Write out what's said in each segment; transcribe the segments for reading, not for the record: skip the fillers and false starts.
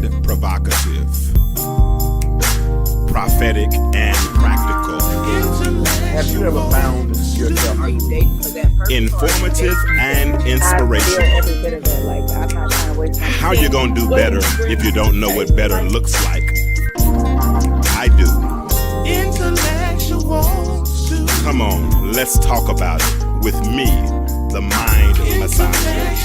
and provocative, prophetic and practical, Have you ever found yourself? Are you dating for that person? informative and I feel inspirational. every bit of it. Like, I'm not trying to waste my How you gonna do better if you don't know what better looks like? I do. Come on, let's talk about it with me, the mind massager.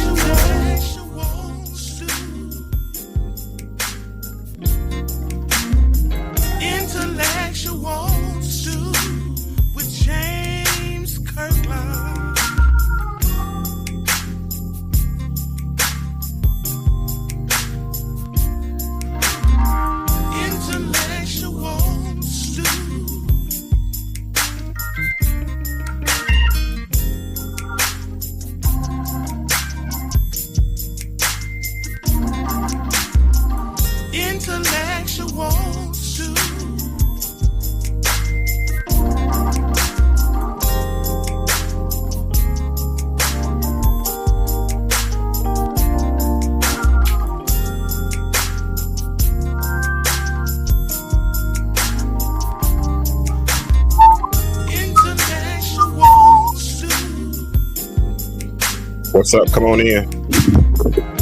What's up? Come on in.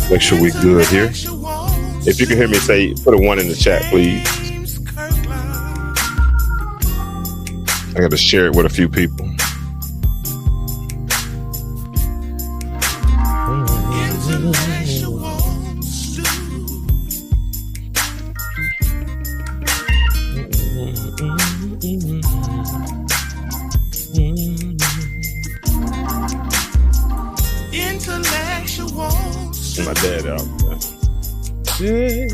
Make sure we're good here. If you can hear me, say, put a 1 in the chat, please. I got to share it with a few people. My dad out there.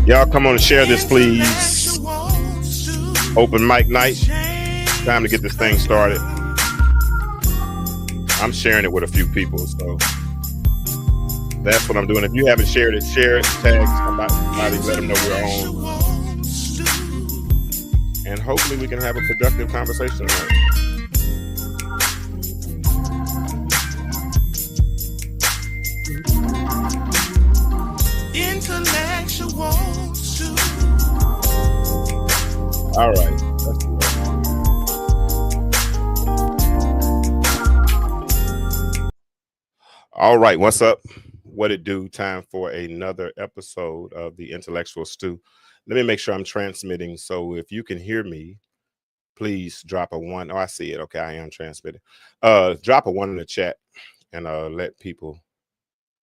Y'all come on and share this, please. Open mic night. Time to get this thing started. I'm sharing it with a few people, so that's what I'm doing. If you haven't shared it, share it, tag somebody, let them know we're on. And hopefully we can have a productive conversation tonight. All right. Let's do it. All right. What's up? What it do? Time for another episode of the Intellectual Stew. Let me make sure I'm transmitting. So if you can hear me, please drop a 1. Oh, I see it. Okay, I am transmitting. Drop a 1 in the chat and let people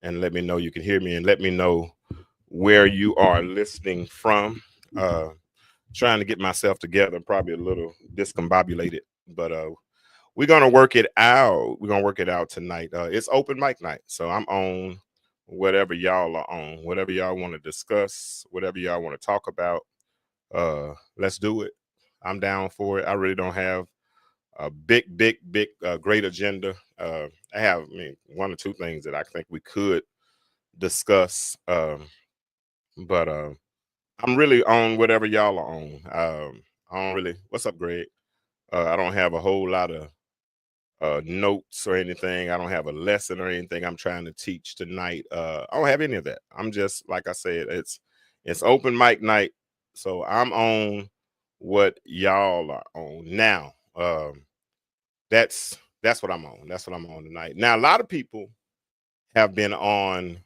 and let me know you can hear me and let me know where you are listening from. Trying to get myself together. I'm probably a little discombobulated, but we're gonna work it out. We're gonna work it out tonight. It's open mic night, so I'm on whatever y'all are on, whatever y'all want to discuss, whatever y'all want to talk about. Let's do it. I'm down for it. I really don't have a big, great agenda. I have, 1 or 2 things that I think we could discuss, but I'm really on whatever y'all are on. I don't really. What's up, Greg? I don't have a whole lot of notes or anything. I don't have a lesson or anything I'm trying to teach tonight. I don't have any of that. I'm just, like I said, it's open mic night, so I'm on what y'all are on now. That's what I'm on. That's what I'm on tonight. Now, a lot of people have been on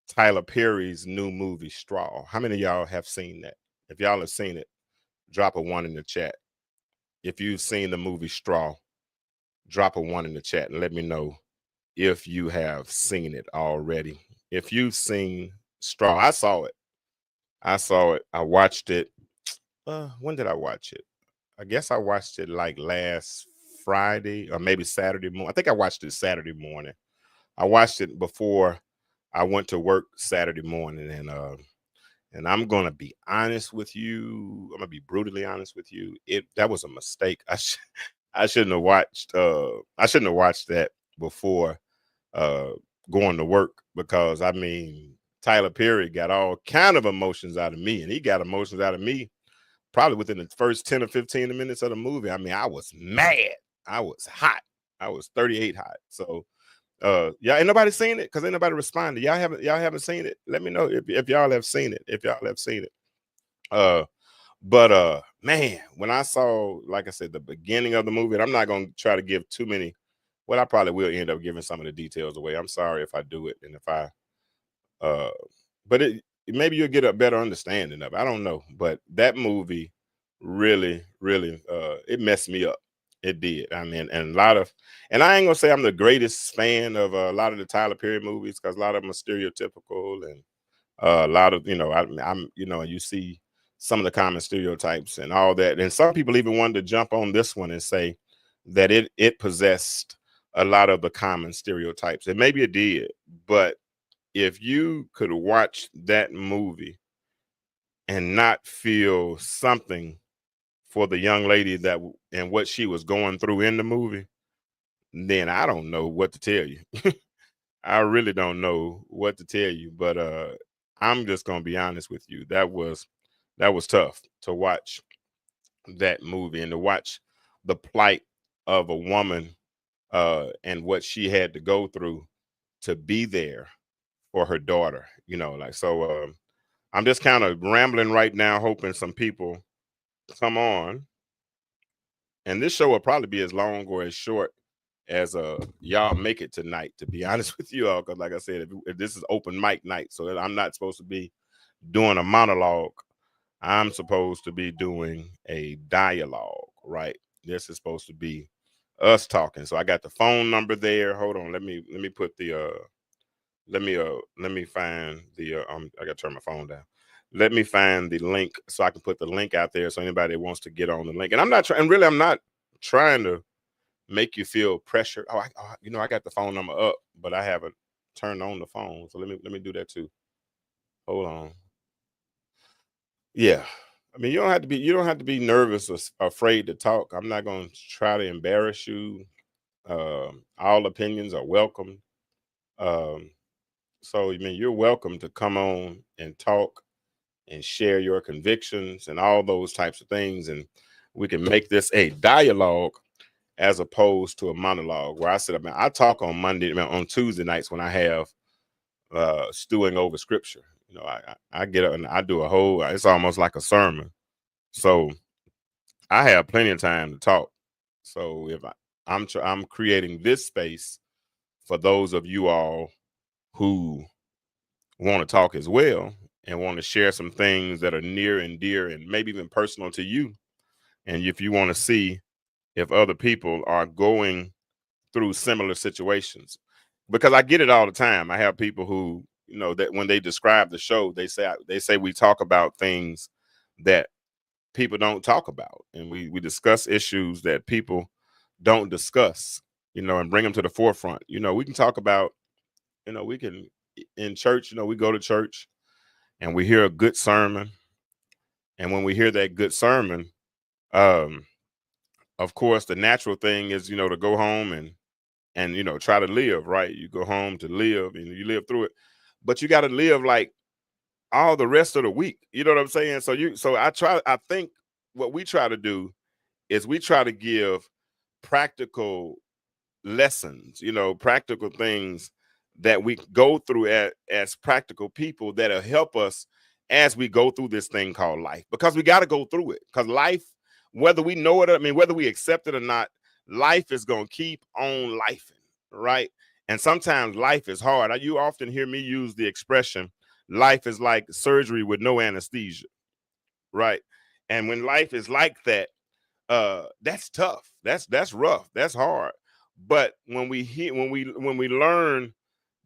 Tyler Perry's new movie, Straw. How many of y'all have seen that? If y'all have seen it, drop a 1 in the chat. If you've seen the movie Straw, drop a 1 in the chat and let me know if you have seen it already. If you've seen Straw, I saw it. I watched it. When did I watch it? I guess I watched it like last Friday or maybe Saturday morning. I think I watched it Saturday morning. I watched it before I went to work Saturday morning, and I'm gonna be honest with you. I'm gonna be brutally honest with you. That was a mistake. I shouldn't have watched. I shouldn't have watched that. before uh going to work, because I mean Tyler Perry got all kind of emotions out of me, and he got emotions out of me probably within the first 10 or 15 minutes of the movie. I mean, I was mad. I was hot. I was 38 hot. So yeah, ain't nobody seen it because ain't nobody responded. Y'all haven't seen it. Let me know if y'all have seen it. If y'all have seen it. But man, when I saw, like I said, the beginning of the movie, and I'm not gonna try to give too many, well, I probably will end up giving some of the details away. I'm sorry if I do it, and if I uh but maybe you'll get a better understanding of it. I don't know. But that movie really it messed me up. It did. I mean, and a lot of, and I ain't gonna say I'm the greatest fan of a lot of the Tyler Perry movies, because a lot of them are stereotypical, and a lot of, I'm you see some of the common stereotypes and all that. And some people even wanted to jump on this one and say that it possessed a lot of the common stereotypes, and maybe it did. But if you could watch that movie and not feel something for the young lady and what she was going through in the movie, then I don't know what to tell you. I really don't know what to tell you. But I'm just gonna be honest with you. That was tough to watch that movie, and to watch the plight of a woman and what she had to go through to be there for her daughter. I'm just kind of rambling right now, hoping some people come on. And this show will probably be as long or as short as y'all make it tonight, to be honest with you all. Because like I said, if this is open mic night, so that I'm not supposed to be doing a monologue. I'm supposed to be doing a dialogue, right? This is supposed to be us talking. So I got the phone number there. Hold on, let me put the let me find the I gotta turn my phone down. Let me find the link so I can put the link out there, so anybody that wants to get on the link. And I'm not trying, really, I'm not trying to make you feel pressure. I got the phone number up, but I haven't turned on the phone. So let me do that too. Hold on. Yeah. I mean, you don't have to be nervous or afraid to talk. I'm not going to try to embarrass you. All opinions are welcome. Um, so I mean, you're welcome to come on and talk and share your convictions and all those types of things, and we can make this a dialogue as opposed to a monologue where I sit up and I talk on Tuesday nights when I have stewing over scripture. I get up and I do a whole, it's almost like a sermon. So I have plenty of time to talk. So if I'm creating this space for those of you all who want to talk as well, and want to share some things that are near and dear and maybe even personal to you. And if you want to see if other people are going through similar situations, because I get it all the time. I have people who, that when they describe the show, they say we talk about things that people don't talk about, and we discuss issues that people don't discuss, and bring them to the forefront. We can talk about, we can, in church, we go to church and we hear a good sermon, and when we hear that good sermon, um of course the natural thing is, to go home and try to live right. You go home to live, and you live through it, but you got to live like all the rest of the week. You know what I'm saying? I think what we try to do is we try to give practical lessons, practical things that we go through as practical people that'll help us as we go through this thing called life, because we got to go through it, because life, whether we know it, whether we accept it or not, life is going to keep on lifing, right? And sometimes life is hard. You often hear me use the expression, life is like surgery with no anesthesia, right? And when life is like that, that's tough. That's rough. That's hard. But when we learn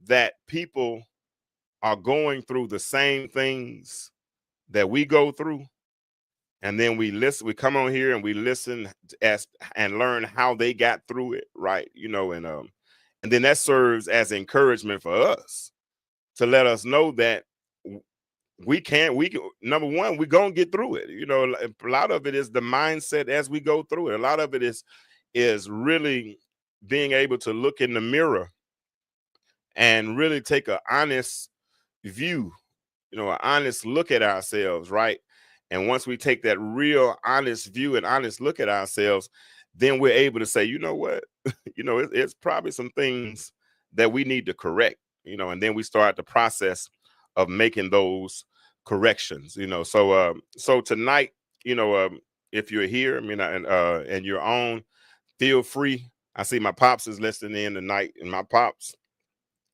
that people are going through the same things that we go through, and then we come on here and we listen and learn how they got through it, right? And then that serves as encouragement for us to let us know that we can, number one, we're gonna get through it. A lot of it is the mindset as we go through it. A lot of it is really being able to look in the mirror and really take an honest view, an honest look at ourselves, right? And once we take that real honest view and honest look at ourselves, then we're able to say, you know what, it's probably some things that we need to correct, and then we start the process of making those corrections, so tonight, if you're here, and you're on, feel free. I see my pops is listening in tonight, and my pops,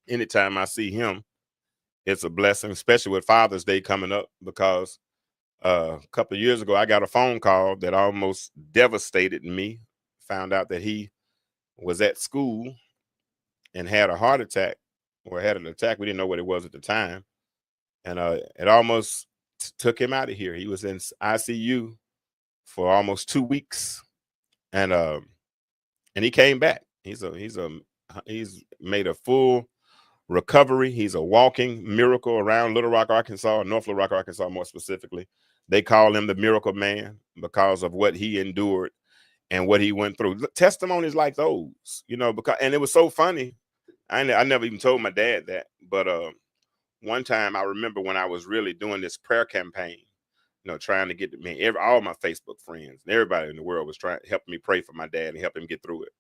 anytime I see him, it's a blessing, especially with Father's Day coming up, because a couple of years ago, I got a phone call that almost devastated me. Found out that he was at school and had a heart attack, or had an attack. We didn't know what it was at the time. And it almost took him out of here. He was in ICU for almost 2 weeks. And he came back. He's made a full recovery. He's a walking miracle around Little Rock, Arkansas, North Little Rock, Arkansas, more specifically. They call him the Miracle Man because of what he endured and what he went through. Testimonies like those, and it was so funny. I never even told my dad that, but one time I remember when I was really doing this prayer campaign, trying to get me, all my Facebook friends and everybody in the world was trying to help me pray for my dad and help him get through it.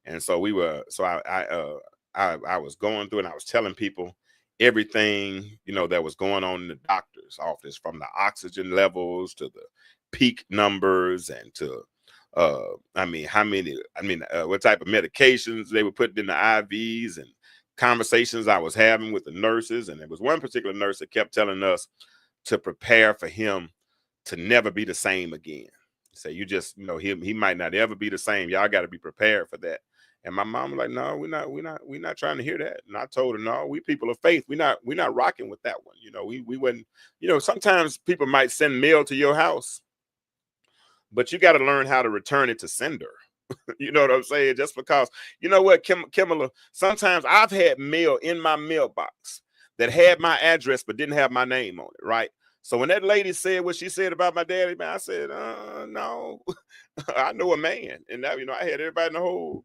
And so I was going through and I was telling people everything, that was going on in the doctor's office, from the oxygen levels to the peak numbers, and to what type of medications they were putting in the IVs, and conversations I was having with the nurses. And there was one particular nurse that kept telling us to prepare for him to never be the same again. Say, you just, he might not ever be the same. Y'all got to be prepared for that. And my mom was like, no, we're not trying to hear that. And I told her, no, we people of faith. We're not rocking with that one. We wouldn't, sometimes people might send mail to your house, but you got to learn how to return it to sender. You know what I'm saying? Just because, you know what, Kimala, sometimes I've had mail in my mailbox that had my address but didn't have my name on it, right? So when that lady said what she said about my daddy, man, I said, no, I know a man. And now, I had everybody in the whole,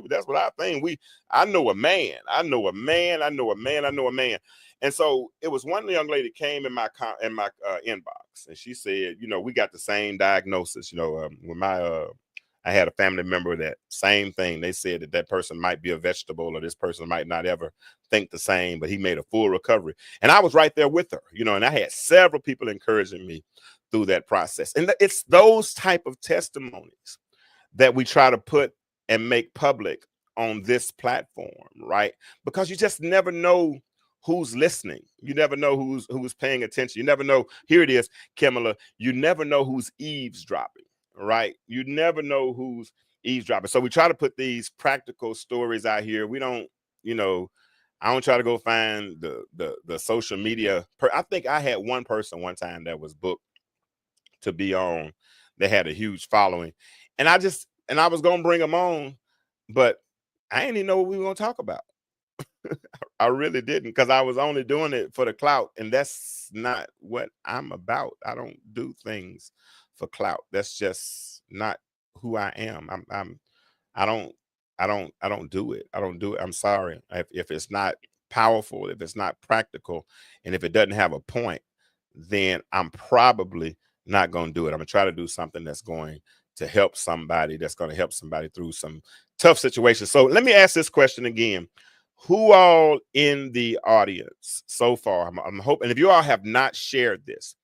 that's what I think. I know a man. I know a man. I know a man. I know a man. And so it was one young lady came in my inbox, and she said, we got the same diagnosis. When I had a family member, that same thing. They said that person might be a vegetable, or this person might not ever think the same, but he made a full recovery. And I was right there with her, and I had several people encouraging me through that process. And it's those type of testimonies that we try to put and make public on this platform, right? Because you just never know who's listening. You never know who's paying attention. You never know. Here it is, Kimala. You never know who's eavesdropping. Right? You never know who's eavesdropping. So we try to put these practical stories out here. We don't, I don't try to go find the social media. I think I had one person one time that was booked to be on. They had a huge following, and I was gonna bring them on, but I didn't even know what we were gonna talk about. I really didn't, because I was only doing it for the clout, and that's not what I'm about. I don't do things for clout. That's just not who I am. I don't do it. I don't do it. I'm sorry. If it's not powerful, if it's not practical, and if it doesn't have a point, then I'm probably not going to do it. I'm going to try to do something that's going to help somebody, through some tough situations. So let me ask this question again. Who all in the audience so far? I'm hoping, if you all have not shared this,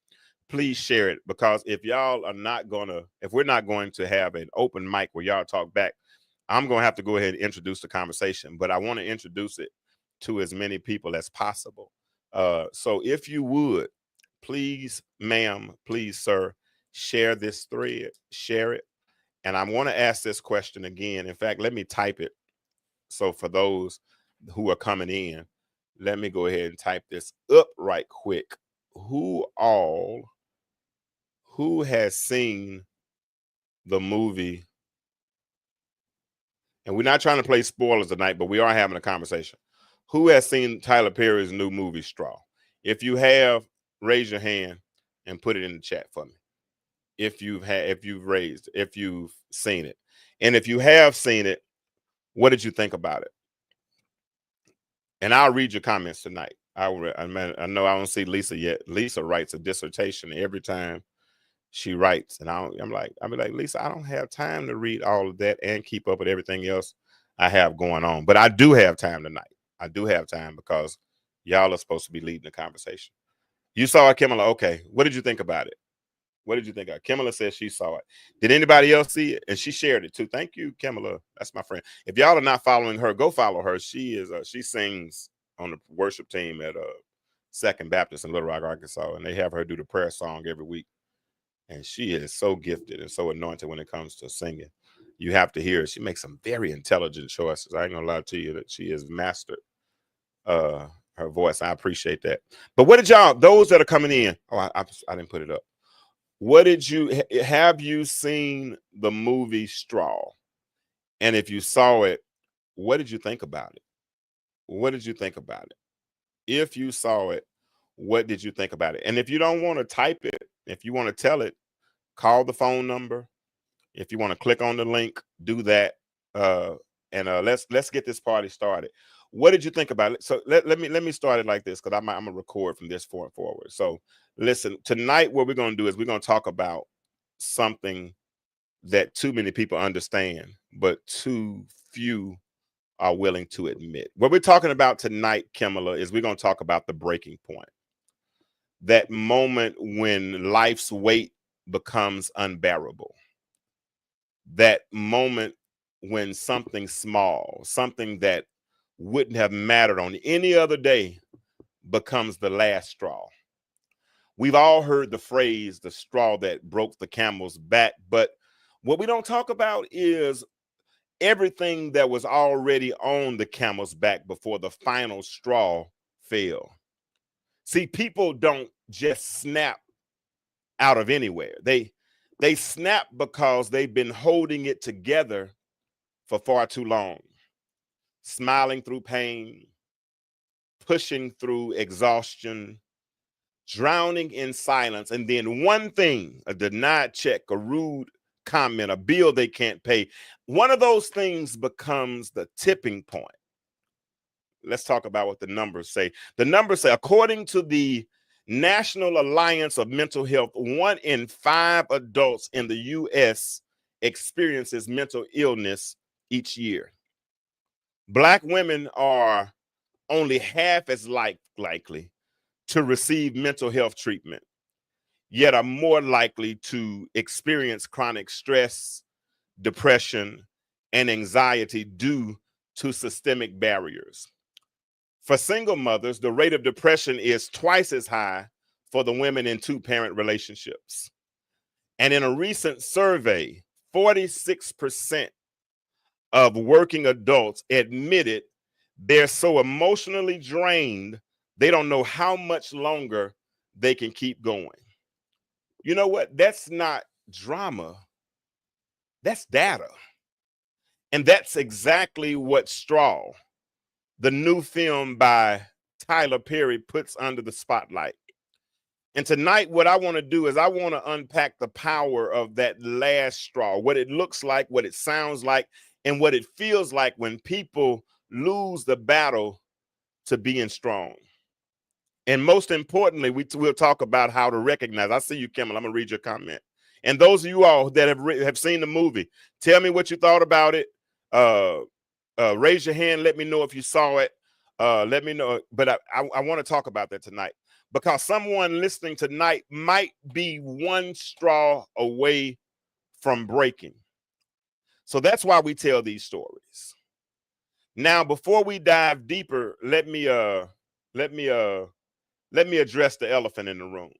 please share it, because if we're not going to have an open mic where y'all talk back, I'm going to have to go ahead and introduce the conversation, but I want to introduce it to as many people as possible. So if you would, please, ma'am, please, sir, share this thread, share it. And I want to ask this question again. In fact, let me type it. So for those who are coming in, let me go ahead and type this up right quick. Who has seen the movie? And we're not trying to play spoilers tonight, but we are having a conversation. Who has seen Tyler Perry's new movie, Straw? If you have, raise your hand and put it in the chat for me. If you've seen it. And if you have seen it, What did you think about it? And I'll read your comments tonight. I know I don't see Lisa yet. Lisa writes a dissertation every time she writes, and I'm like, Lisa, I don't have time to read all of that and keep up with everything else I have going on. But I do have time tonight. I do have time because y'all are supposed to be leading the conversation. You saw it, Kimala. Okay. What did you think about it? What did you think of it? Kimala says she saw it. Did anybody else see it? And she shared it too. Thank you, Kimala. That's my friend. If y'all are not following her, go follow her. She sings on the worship team at Second Baptist in Little Rock, Arkansas, and they have her do the prayer song every week. And she is so gifted and so anointed when it comes to singing. You have to hear her. She makes some very intelligent choices. I ain't gonna lie to you that she has mastered her voice. I appreciate that. But what did y'all, those that are coming in? Oh, I didn't put it up. What did have you seen the movie Straw? And if you saw it, what did you think about it? What did you think about it? If you saw it, what did you think about it? And if you don't want to type it, if you want to tell it, call the phone number. If you want to click on the link, do that. And let's get this party started. What did you think about it? So let me start it like this, because I'm gonna record from this point forward. So listen, tonight what we're gonna do is we're gonna talk about something that too many people understand, but too few are willing to admit. What we're talking about tonight, Kimala, is we're gonna talk about the breaking point. That moment when life's weight becomes unbearable. That moment when something small, something that wouldn't have mattered on any other day, becomes the last straw. We've all heard the phrase, the straw that broke the camel's back, but what we don't talk about is everything that was already on the camel's back before the final straw fell. See, people don't just snap out of anywhere. They snap because they've been holding it together for far too long, smiling through pain, pushing through exhaustion, drowning in silence, and then one thing, a denied check, a rude comment, a bill they can't pay, one of those things becomes the tipping point. Let's talk about what the numbers say. The numbers say, according to the National Alliance of Mental Health, 1 in 5 adults in the U.S. experiences mental illness each year. Black women are only half as likely to receive mental health treatment, yet are more likely to experience chronic stress, depression, and anxiety due to systemic barriers. For single mothers, the rate of depression is twice as high for the women in two-parent relationships. And in a recent survey, 46% of working adults admitted they're so emotionally drained, they don't know how much longer they can keep going. You know what? That's not drama. That's data. And that's exactly what Straw, the new film by Tyler Perry, puts under the spotlight. And tonight, what I want to do is I want to unpack the power of that last straw, what it looks like, what it sounds like, and what it feels like when people lose the battle to being strong. And most importantly, we'll talk about how to recognize. I see you, Kimmel. I'm going to read your comment. And those of you all that have seen the movie, tell me what you thought about it. Raise your hand. Let me know if you saw it. Let me know. But I want to talk about that tonight, because someone listening tonight might be one straw away from breaking. So that's why we tell these stories. Now, before we dive deeper, let me address the elephant in the room.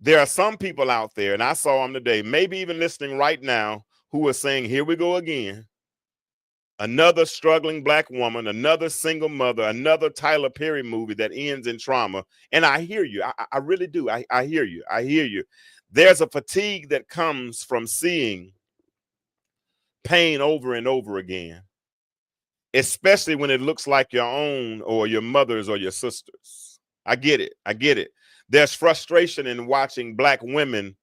There are some people out there, and I saw them today, maybe even listening right now, who are saying, here we go again. Another struggling Black woman, another single mother, another Tyler Perry movie that ends in trauma. And I hear you. I really do. I hear you. I hear you. There's a fatigue that comes from seeing pain over and over again, especially when it looks like your own or your mother's or your sister's. I get it. I get it. There's frustration in watching Black women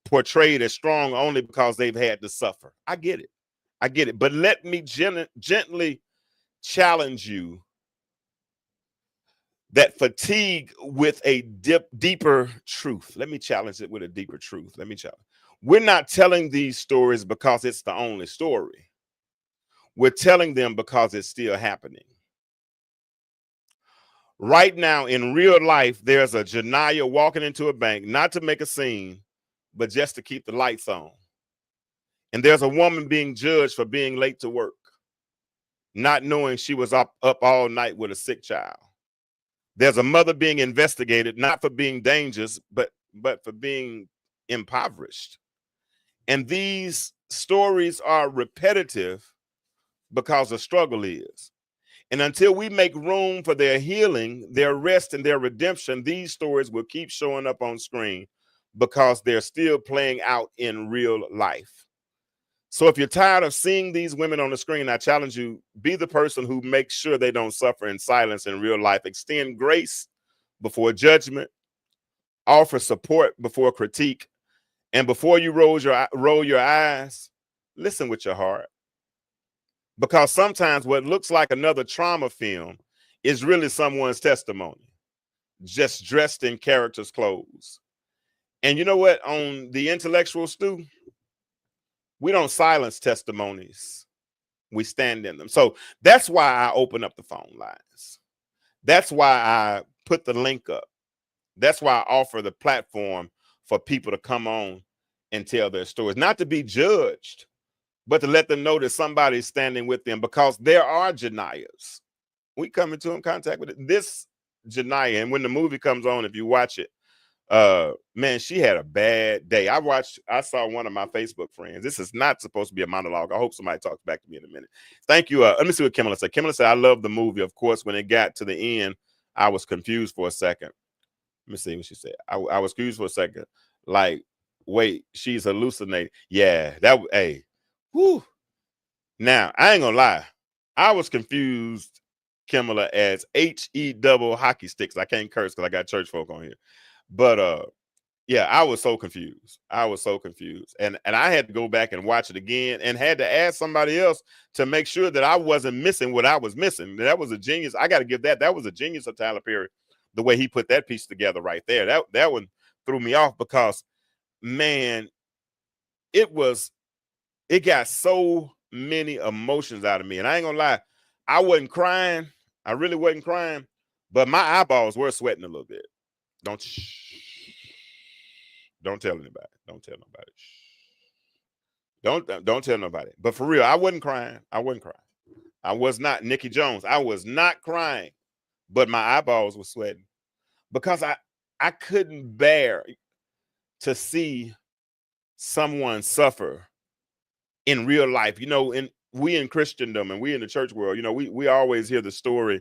portrayed as strong only because they've had to suffer. I get it. I get it. But let me gently challenge you that fatigue with a deeper truth. Let me challenge it with a deeper truth. Let me challenge. We're not telling these stories because it's the only story. We're telling them because it's still happening. Right now, in real life, there's a Janiyah walking into a bank, not to make a scene, but just to keep the lights on. And there's a woman being judged for being late to work, not knowing she was up all night with a sick child. There's a mother being investigated, not for being dangerous, but for being impoverished. And these stories are repetitive because the struggle is. And until we make room for their healing, their rest, and their redemption, these stories will keep showing up on screen because they're still playing out in real life. So if you're tired of seeing these women on the screen, I challenge you, be the person who makes sure they don't suffer in silence in real life. Extend grace before judgment, offer support before critique, and before you roll your eyes, listen with your heart. Because sometimes what looks like another trauma film is really someone's testimony, just dressed in characters' clothes. And you know what? On the intellectual stew, we don't silence testimonies. We stand in them. So that's why I open up the phone lines. That's why I put the link up. That's why I offer the platform for people to come on and tell their stories, not to be judged, but to let them know that somebody's standing with them, because there are Janiyahs. We come into contact with it. This Janiyah, and when the movie comes on, if you watch it, man, she had a bad day. I saw one of my Facebook friends. This is not supposed to be a monologue. I hope somebody talks back to me in a minute. Thank you. Let me see what Kimberly said. Kimberly said, I love the movie. Of course, when it got to the end, I was confused for a second. Let me see what she said. I was confused for a second. Like, wait, she's hallucinating. Yeah, hey. Whew. Now, I ain't gonna lie. I was confused, Kimberly, as HE double hockey sticks. I can't curse because I got church folk on here. But yeah, I was so confused. I was so confused. And I had to go back and watch it again and had to ask somebody else to make sure that I wasn't missing what I was missing. That was a genius. I got to give that. That was a genius of Tyler Perry, the way he put that piece together right there. That one threw me off because, man, it got so many emotions out of me. And I ain't gonna lie, I wasn't crying. I really wasn't crying, but my eyeballs were sweating a little bit. Don't tell anybody. Don't tell nobody. Don't tell nobody. But for real, I wasn't crying. I wasn't crying. I was not Nikki Jones. I was not crying, but my eyeballs were sweating because I couldn't bear to see someone suffer in real life. You know, we in Christendom and we in the church world, you know, we always hear the story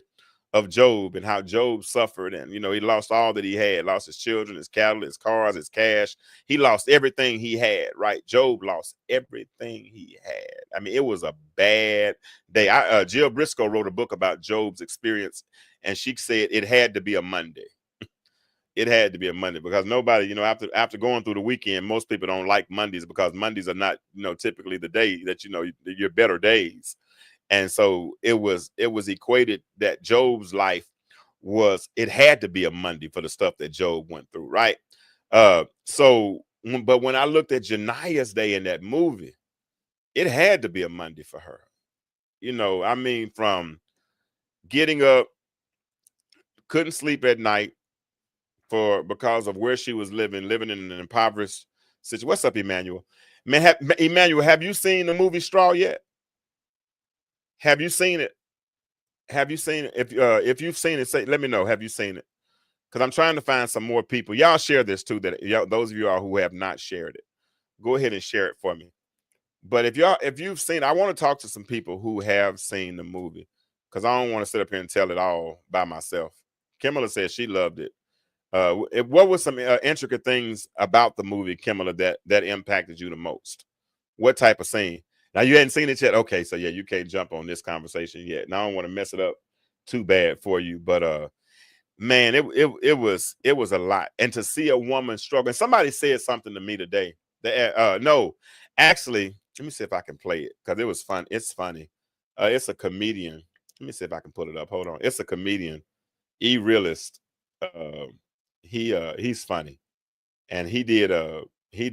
of Job and how Job suffered, and, you know, he lost all that he had, lost his children, his cattle, his cars, his cash. He lost everything he had, right? Job lost everything he had. I mean, it was a bad day. Jill Briscoe wrote a book about Job's experience, and she said it had to be a Monday. It had to be a Monday because nobody, you know, after going through the weekend, most people don't like Mondays because Mondays are not, you know, typically the day that, you know, your better days. And so it was equated that Job's life it had to be a Monday for the stuff that Job went through, right? But when I looked at Janiyah's day in that movie, it had to be a Monday for her. You know, I mean, from getting up, couldn't sleep at night because of where she was living in an impoverished situation. What's up, Emmanuel? Man, Emmanuel, have you seen the movie Straw yet? Have you seen it? Have you seen it? If you've seen it, let me know. Have you seen it? Because I'm trying to find some more people. Y'all share this too. Those of you all who have not shared it, go ahead and share it for me. But if you've seen, I want to talk to some people who have seen the movie, because I don't want to sit up here and tell it all by myself. Kimberly said she loved it. What were some intricate things about the movie, Kimberly, that impacted you the most? What type of scene? Now, you hadn't seen it yet. Okay, so yeah, you can't jump on this conversation yet. Now, I don't want to mess it up too bad for you, but man, it was a lot. And to see a woman struggle. And somebody said something to me today. No, actually, Let me see if I can play it because it was fun. It's funny. It's a comedian. Let me see if I can pull it up. Hold on. It's a comedian, realist. Uh, he's funny, and he did he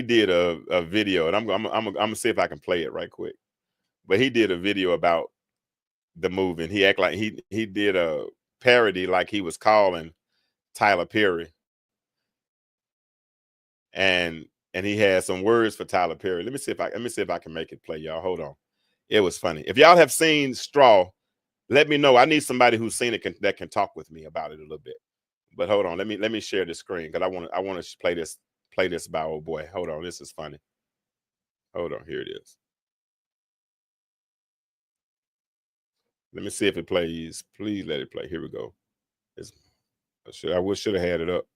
did a video, and I'm gonna see if I can play it right quick. But he did a video about the movie, and he act like he did a parody, like he was calling Tyler Perry, and he had some words for Tyler Perry. Let me see if I can make it play, y'all. Hold on. It was funny. If y'all have seen Straw, let me know. I need somebody who's seen it that can talk with me about it a little bit. But hold on, let me share the screen because I want to play this by old boy. Hold on, this is funny. Hold on, here it is. Let me see if it plays. Please let it play. Here we go. It's, I should have had it up.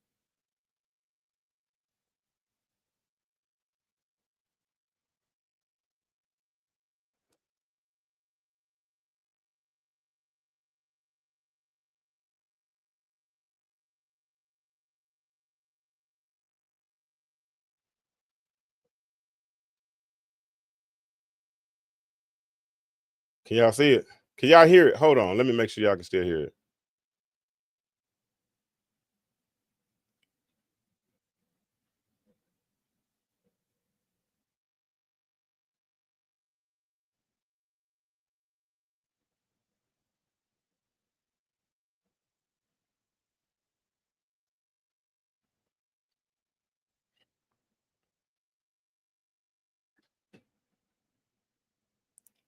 Can y'all see it? Can y'all hear it? Hold on. Let me make sure y'all can still hear it.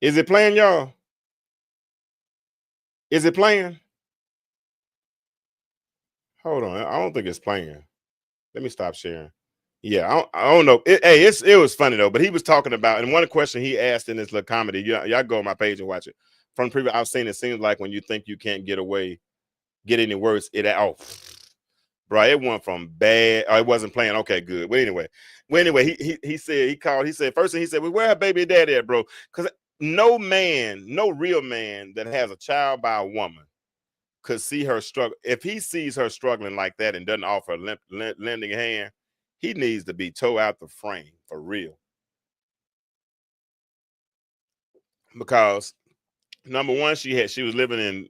Is it playing, y'all? Is it playing? Hold on. I don't think it's playing. Let me stop sharing. Yeah, I don't know. It was funny though. But he was talking about, and one question he asked in this little comedy. Y'all go on my page and watch it. From the previous, I've seen it. Seems like when you think you can't get any worse, bro, it went from bad. Oh, it wasn't playing. Okay, good. Well, anyway, he said he called. He said first thing he said, "Well, where her baby daddy at, bro?" Because no man, no real man that has a child by a woman could see her struggle. If he sees her struggling like that and doesn't offer a lending hand, he needs to be towed out the frame for real. Because number one, she was living in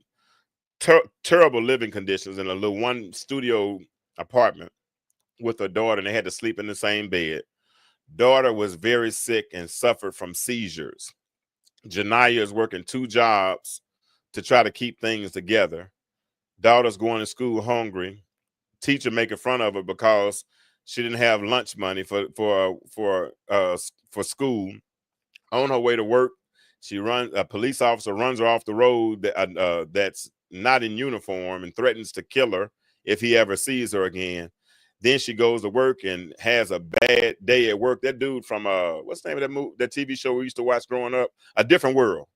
terrible living conditions in a little one studio apartment with her daughter, and they had to sleep in the same bed. Daughter was very sick and suffered from seizures. Janiyah is working two jobs to try to keep things together. Daughter's going to school hungry. Teacher making fun of her because she didn't have lunch money for school. On her way to work, a police officer runs her off the road that's not in uniform and threatens to kill her if he ever sees her again. Then she goes to work and has a bad day at work. That dude from what's the name of that movie, that TV show we used to watch growing up, A Different World,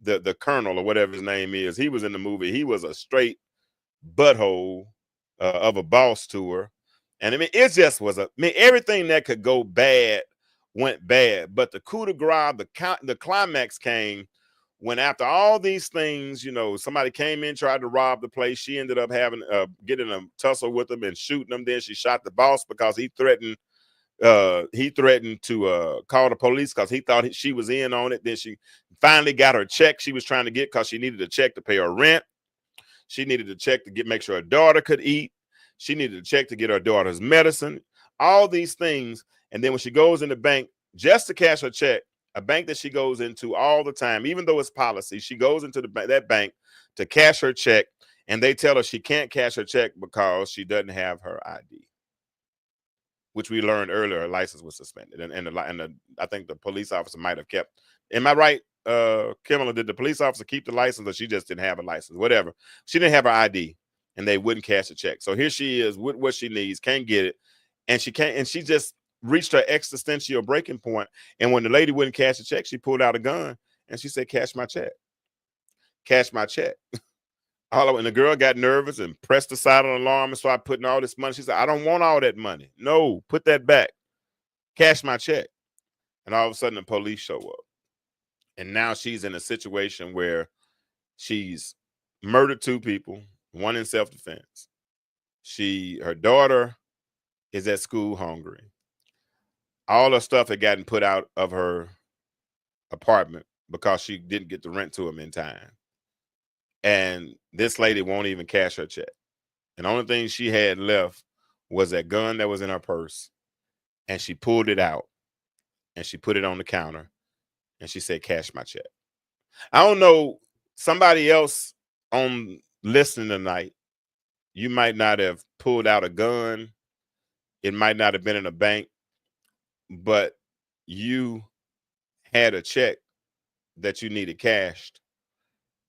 the colonel or whatever his name is, he was in the movie. He was a straight butthole of a boss to her. And I mean, it just was everything that could go bad went bad. But the coup de grace, the climax came when, after all these things, somebody came in, tried to rob the place. She ended up getting a tussle with them and shooting them. Then she shot the boss because he threatened to call the police because he thought she was in on it. Then she finally got her check she was trying to get because she needed a check to pay her rent. She needed a check to make sure her daughter could eat. She needed a check to get her daughter's medicine, all these things. And then when she goes in the bank just to cash her check, a bank that she goes into all the time, even though it's policy, she goes into that bank to cash her check, and they tell her she can't cash her check because she doesn't have her ID, which we learned earlier her license was suspended. And I think the police officer might have kept. Am I right, Kimberly? Did the police officer keep the license, or she just didn't have a license? Whatever. She didn't have her ID, and they wouldn't cash a check. So here she is with what she needs, can't get it, and she can't. And she just reached her existential breaking point. And when the lady wouldn't cash a check, she pulled out a gun and she said, "Cash my check. Cash my check." And the girl got nervous and pressed the silent alarm and started putting all this money. She said, "I don't want all that money. No, put that back. Cash my check." And all of a sudden the police show up. And now she's in a situation where she's murdered two people, one in self-defense. Her daughter is at school hungry. All her stuff had gotten put out of her apartment because she didn't get the rent to him in time. And this lady won't even cash her check. And the only thing she had left was that gun that was in her purse. And she pulled it out and she put it on the counter and she said, cash my check. I don't know, somebody else on listening tonight, you might not have pulled out a gun. It might not have been in a bank, but you had a check that you needed cashed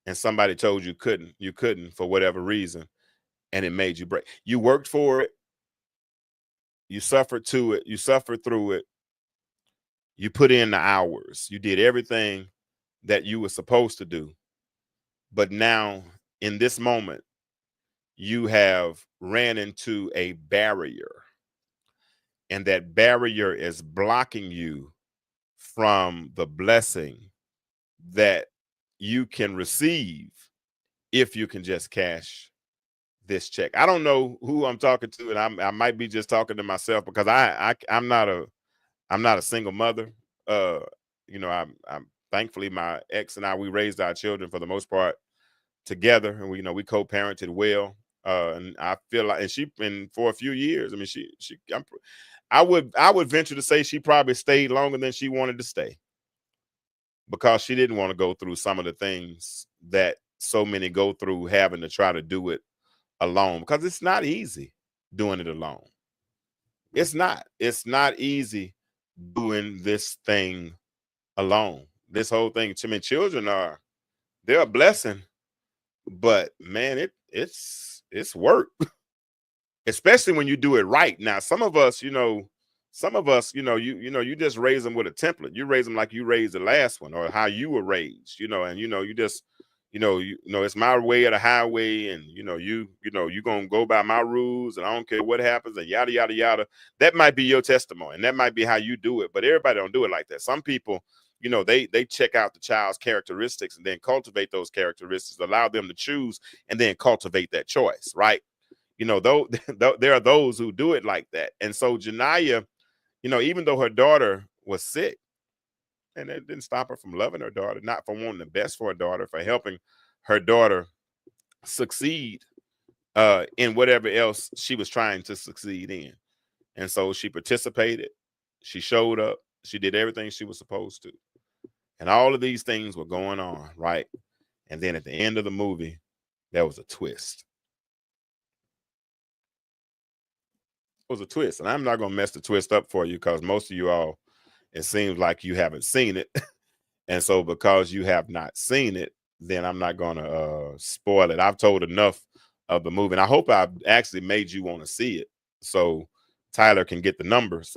and somebody told you couldn't for whatever reason, and it made you break. You worked for it, you suffered to it, you suffered through it, you put in the hours, you did everything that you were supposed to do. But now in this moment, you have ran into a barrier, and that barrier is blocking you from the blessing that you can receive if you can just cash this check. I don't know who I'm talking to, and I might be just talking to myself because I'm not a single mother. You know, I'm thankfully my ex and I, we raised our children for the most part together, and we, you know, we co-parented well. And I feel like, and she been for a few years. I mean, I would venture to say she probably stayed longer than she wanted to stay because she didn't want to go through some of the things that so many go through having to try to do it alone, because it's not easy doing it alone. It's not easy doing this thing alone. This whole thing, to me, children they're a blessing, but man, it's work. Especially when you do it right. Now, some of us, you know, you just raise them with a template. You raise them like you raised the last one, or how you were raised, you know, and you just, it's my way or the highway, and you're gonna go by my rules, and I don't care what happens, and yada yada yada. That might be your testimony, and that might be how you do it, but everybody don't do it like that. Some people, they check out the child's characteristics and then cultivate those characteristics, allow them to choose, and then cultivate that choice, right? Though there are those who do it like that. And so Janiyah, even though her daughter was sick, and it didn't stop her from loving her daughter, not for wanting the best for her daughter, for helping her daughter succeed in whatever else she was trying to succeed in. And so she participated, she showed up, she did everything she was supposed to. And all of these things were going on, right? And then at the end of the movie, there was a twist. Was a twist, and I'm not gonna mess the twist up for you because most of you all, it seems like you haven't seen it. And so because you have not seen it, then I'm not gonna spoil it. I've told enough of the movie, and I hope I've actually made you want to see it so Tyler can get the numbers.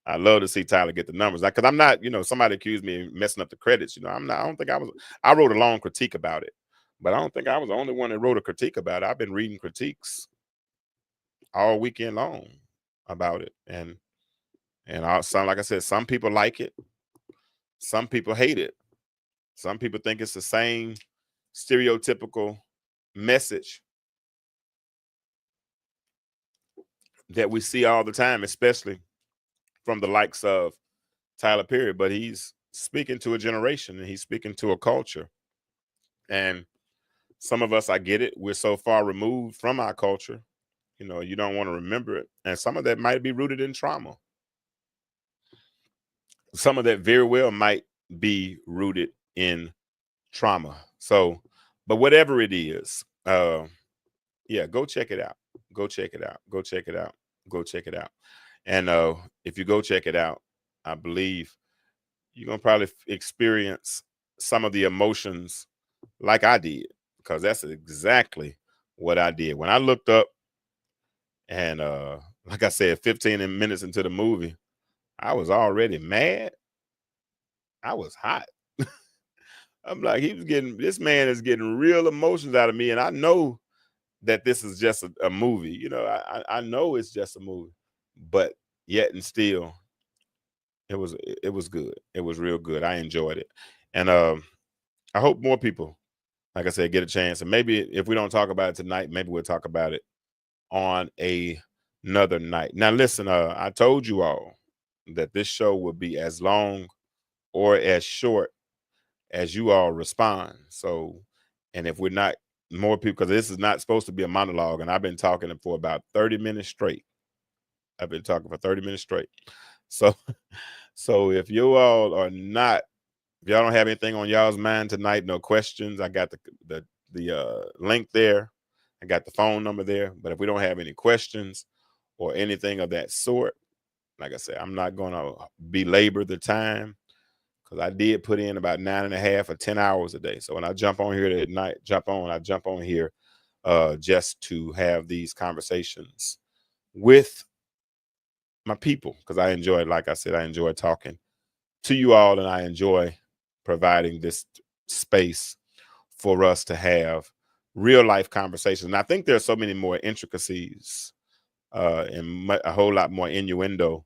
I love to see Tyler get the numbers, because I'm not, somebody accused me of messing up the credits. I wrote a long critique about it, but I don't think I was the only one that wrote a critique about it. I've been reading critiques all weekend long about it, and like I said, some people like it, some people hate it, some people think it's the same stereotypical message that we see all the time, especially from the likes of Tyler Perry. But he's speaking to a generation, and he's speaking to a culture, and some of us, I get it, we're so far removed from our culture, you don't want to remember it, and some of that might be rooted in trauma. Some of that very well might be rooted in trauma. So, but whatever it is, yeah, go check it out. Go check it out. Go check it out. Go check it out. And if you go check it out, I believe you're gonna probably experience some of the emotions like I did, because that's exactly what I did when I looked up. And like I said, 15 minutes into the movie, I was already mad. I was hot. I'm like, this man is getting real emotions out of me. And I know that this is just a movie. I know it's just a movie, but yet and still, it was good. It was real good. I enjoyed it. And I hope more people, like I said, get a chance. And maybe if we don't talk about it tonight, maybe we'll talk about it on another night. Now, listen, I told you all that this show will be as long or as short as you all respond. So, and if we're not more people, because this is not supposed to be a monologue, and I've been talking for about 30 minutes straight. I've been talking for 30 minutes straight. So, so if you all are not, if y'all don't have anything on y'all's mind tonight, no questions, I got the link there. I got the phone number there. But if we don't have any questions or anything of that sort, like I said, I'm not going to belabor the time, because I did put in about 9.5 or 10 hours a day. So when I jump on here at night, I jump on here just to have these conversations with my people, because I enjoy, like I said, I enjoy talking to you all, and I enjoy providing this space for us to have real life conversations. And I think there's so many more intricacies and a whole lot more innuendo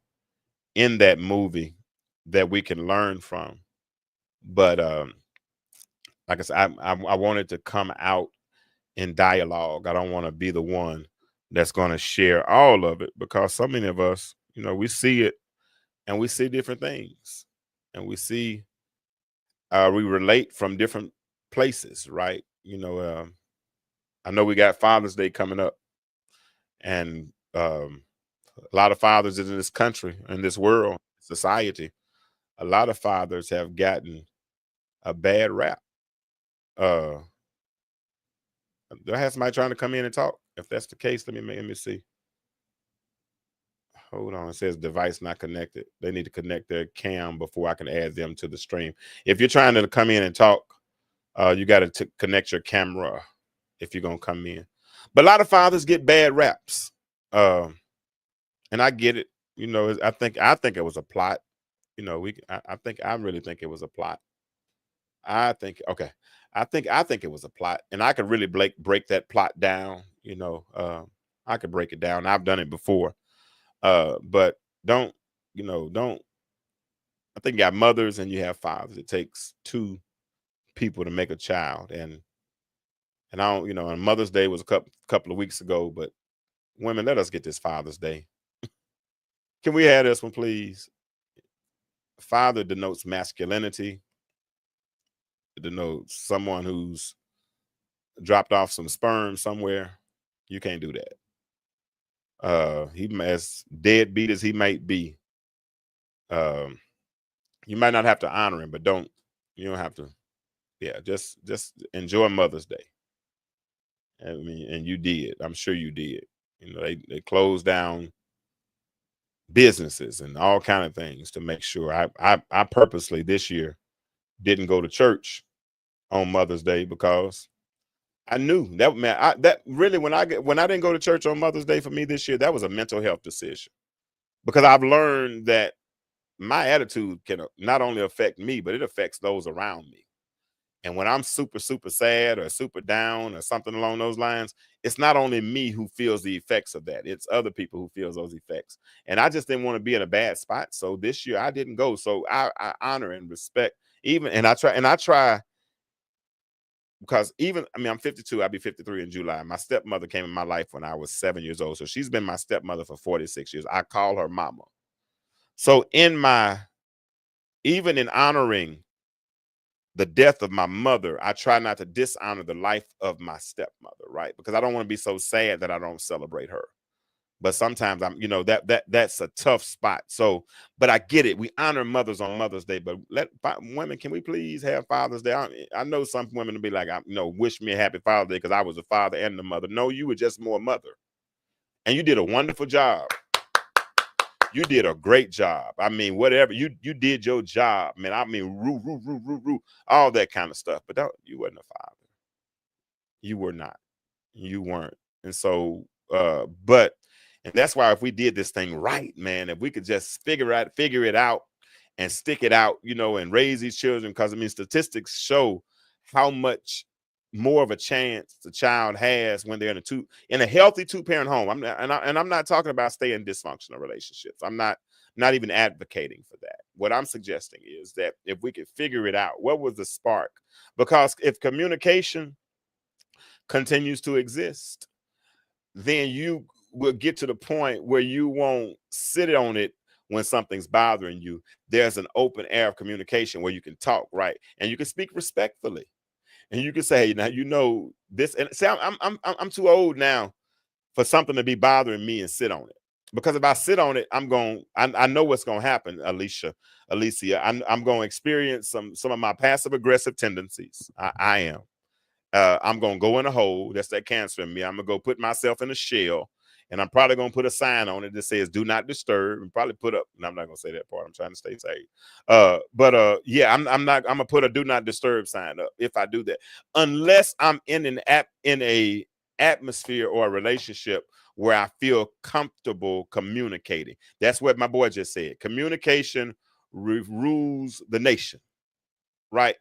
in that movie that we can learn from. But like I said, I wanted to come out in dialogue. I don't want to be the one that's going to share all of it, because so many of us, we see it and we see different things, and we relate from different places, right? I know we got Father's Day coming up, and a lot of fathers in this country, in this world, society, a lot of fathers have gotten a bad rap. Do I have somebody trying to come in and talk? If that's the case, let me see. Hold on. It says device not connected. They need to connect their cam before I can add them to the stream. If you're trying to come in and talk, you got to connect your camera if you're gonna come in. But a lot of fathers get bad raps, and I get it. I think it was a plot. I really think it was a plot. I think okay. I think it was a plot, and I could really break that plot down. I could break it down. I've done it before. But don't, don't. I think you got mothers and you have fathers. It takes two people to make a child, and I don't, and Mother's Day was a couple of weeks ago. But women, let us get this Father's Day. Can we have this one, please? Father denotes masculinity. It denotes someone who's dropped off some sperm somewhere. You can't do that. He, as deadbeat as he might be, you might not have to honor him, but you don't have to. Yeah, just enjoy Mother's Day. I mean, and you did. I'm sure you did. They closed down businesses and all kind of things to make sure. I purposely this year didn't go to church on Mother's Day, because I knew that, man. That really, when I didn't go to church on Mother's Day for me this year, that was a mental health decision, because I've learned that my attitude can not only affect me, but it affects those around me. And when I'm super, super sad or super down or something along those lines, it's not only me who feels the effects of that. It's other people who feels those effects. And I just didn't want to be in a bad spot. So this year I didn't go. So I honor and respect and I try, because I'm 52, I'll be 53 in July. My stepmother came in my life when I was 7 years old. So she's been my stepmother for 46 years. I call her mama. So even in honoring the death of my mother, I try not to dishonor the life of my stepmother, right? Because I don't want to be so sad that I don't celebrate her. But sometimes that's a tough spot. So, but I get it. We honor mothers on Mother's Day, but women, can we please have Father's Day? I know some women will be like, wish me a happy Father's Day because I was a father and the mother. No, you were just more mother, and you did a wonderful job. You did a great job. I mean, whatever you did your job, man. I mean, roo, all that kind of stuff. But you wasn't a father. You were not. You weren't. And so, and that's why if we did this thing right, man, if we could just figure it out and stick it out, and raise these children, because statistics show how much more of a chance the child has when they're in a healthy two-parent home. I'm not talking about staying in dysfunctional relationships. I'm not even advocating for that. What I'm suggesting is that if we could figure it out, what was the spark? Because if communication continues to exist, then you will get to the point where you won't sit on it when something's bothering you, there's an open air of communication where you can talk, right? And you can speak respectfully. And you can say, hey, now you know this. And say, I'm too old now for something to be bothering me and sit on it. Because if I sit on it, I know what's going to happen, Alicia. I'm going to experience some of my passive aggressive tendencies. I am. I'm going to go in a hole. That's that cancer in me. I'm going to go put myself in a shell. And I'm probably going to put a sign on it that says do not disturb, and probably put up, and I'm not going to say that part. I'm trying to stay safe. Yeah, I'm not, I'm going to put a do not disturb sign up if I do that. Unless I'm in a atmosphere or a relationship where I feel comfortable communicating. That's what my boy just said. Communication rules the nation, right?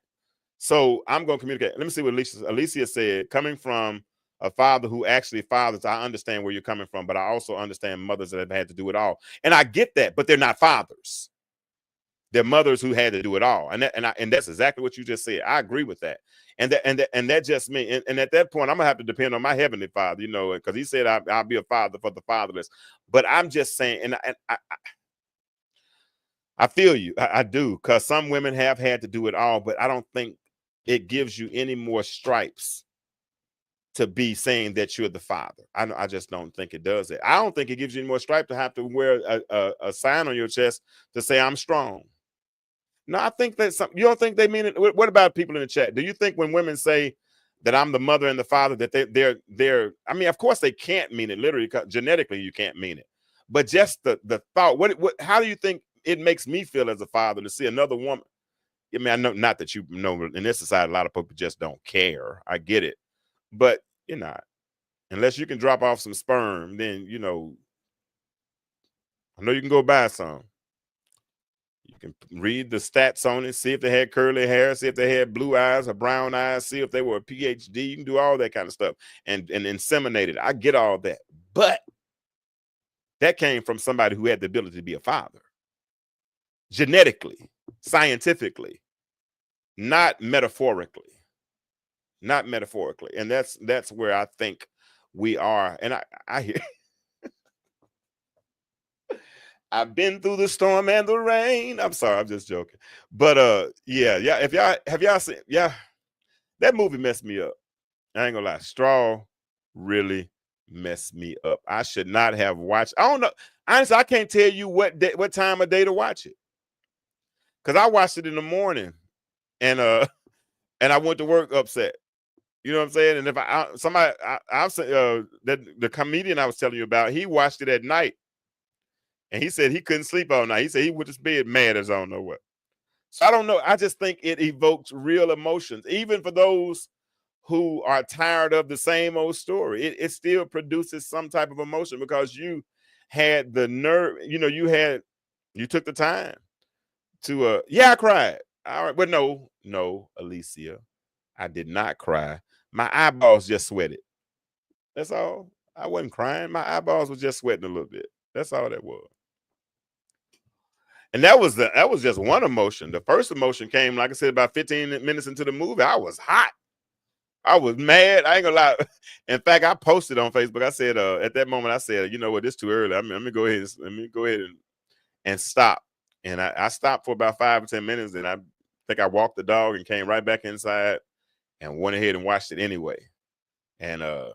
So I'm going to communicate. Let me see what Alicia said. Coming from a father who actually fathers, I understand where you're coming from, but I also understand mothers that have had to do it all. And I get that, but they're not fathers. They're mothers who had to do it all. And that's exactly what you just said. I agree with that. And that just means, and at that point, I'm gonna have to depend on my heavenly Father, you know, because he said I'll be a father for the fatherless. But I'm just saying, and I feel you. I do, because some women have had to do it all, but I don't think it gives you any more stripes to be saying that you're the father. I just don't think it does it. I don't think it gives you any more stripe to have to wear a sign on your chest to say I'm strong. No, I think that's something. You don't think they mean it? What about people in the chat? Do you think when women say that I'm the mother and the father that they're I mean, of course they can't mean it literally, because genetically you can't mean it. But just the thought, how do you think it makes me feel as a father to see another woman? I mean, I know, not that you know, in this society, a lot of people just don't care. I get it. But you're not. Unless you can drop off some sperm, then, you know, I know you can go buy some. You can read the stats on it, see if they had curly hair, see if they had blue eyes or brown eyes, see if they were a PhD. You can do all that kind of stuff and inseminate it. I get all that. But that came from somebody who had the ability to be a father. Genetically, scientifically, not metaphorically. Not metaphorically. And that's where I think we are. And I hear I've been through the storm and the rain. I'm sorry, I'm just joking. But yeah. If y'all have y'all seen, yeah, that movie messed me up. I ain't gonna lie. Straw really messed me up. I should not have watched. I don't know. Honestly, I can't tell you what time of day to watch it. Cause I watched it in the morning and and I went to work upset. You know what I'm saying? And if the comedian I was telling you about, he watched it at night. And he said he couldn't sleep all night. He said he went to bed mad as I don't know what. So I don't know. I just think it evokes real emotions. Even for those who are tired of the same old story, it still produces some type of emotion because you had the nerve, you know, you took the time to yeah, I cried. All right. But no, Alicia, I did not cry. My eyeballs just sweated. That's all. I wasn't crying. My eyeballs were just sweating a little bit. That's all that was. And that was just one emotion. The first emotion came, like I said, about 15 minutes into the movie. I was hot. I was mad. I ain't gonna lie. In fact, I posted on Facebook. I said, at that moment, I said, you know what, it's too early. I mean, let me go ahead and stop. And I stopped for about 5 or 10 minutes, and I think I walked the dog and came right back inside and went ahead and watched it anyway. And I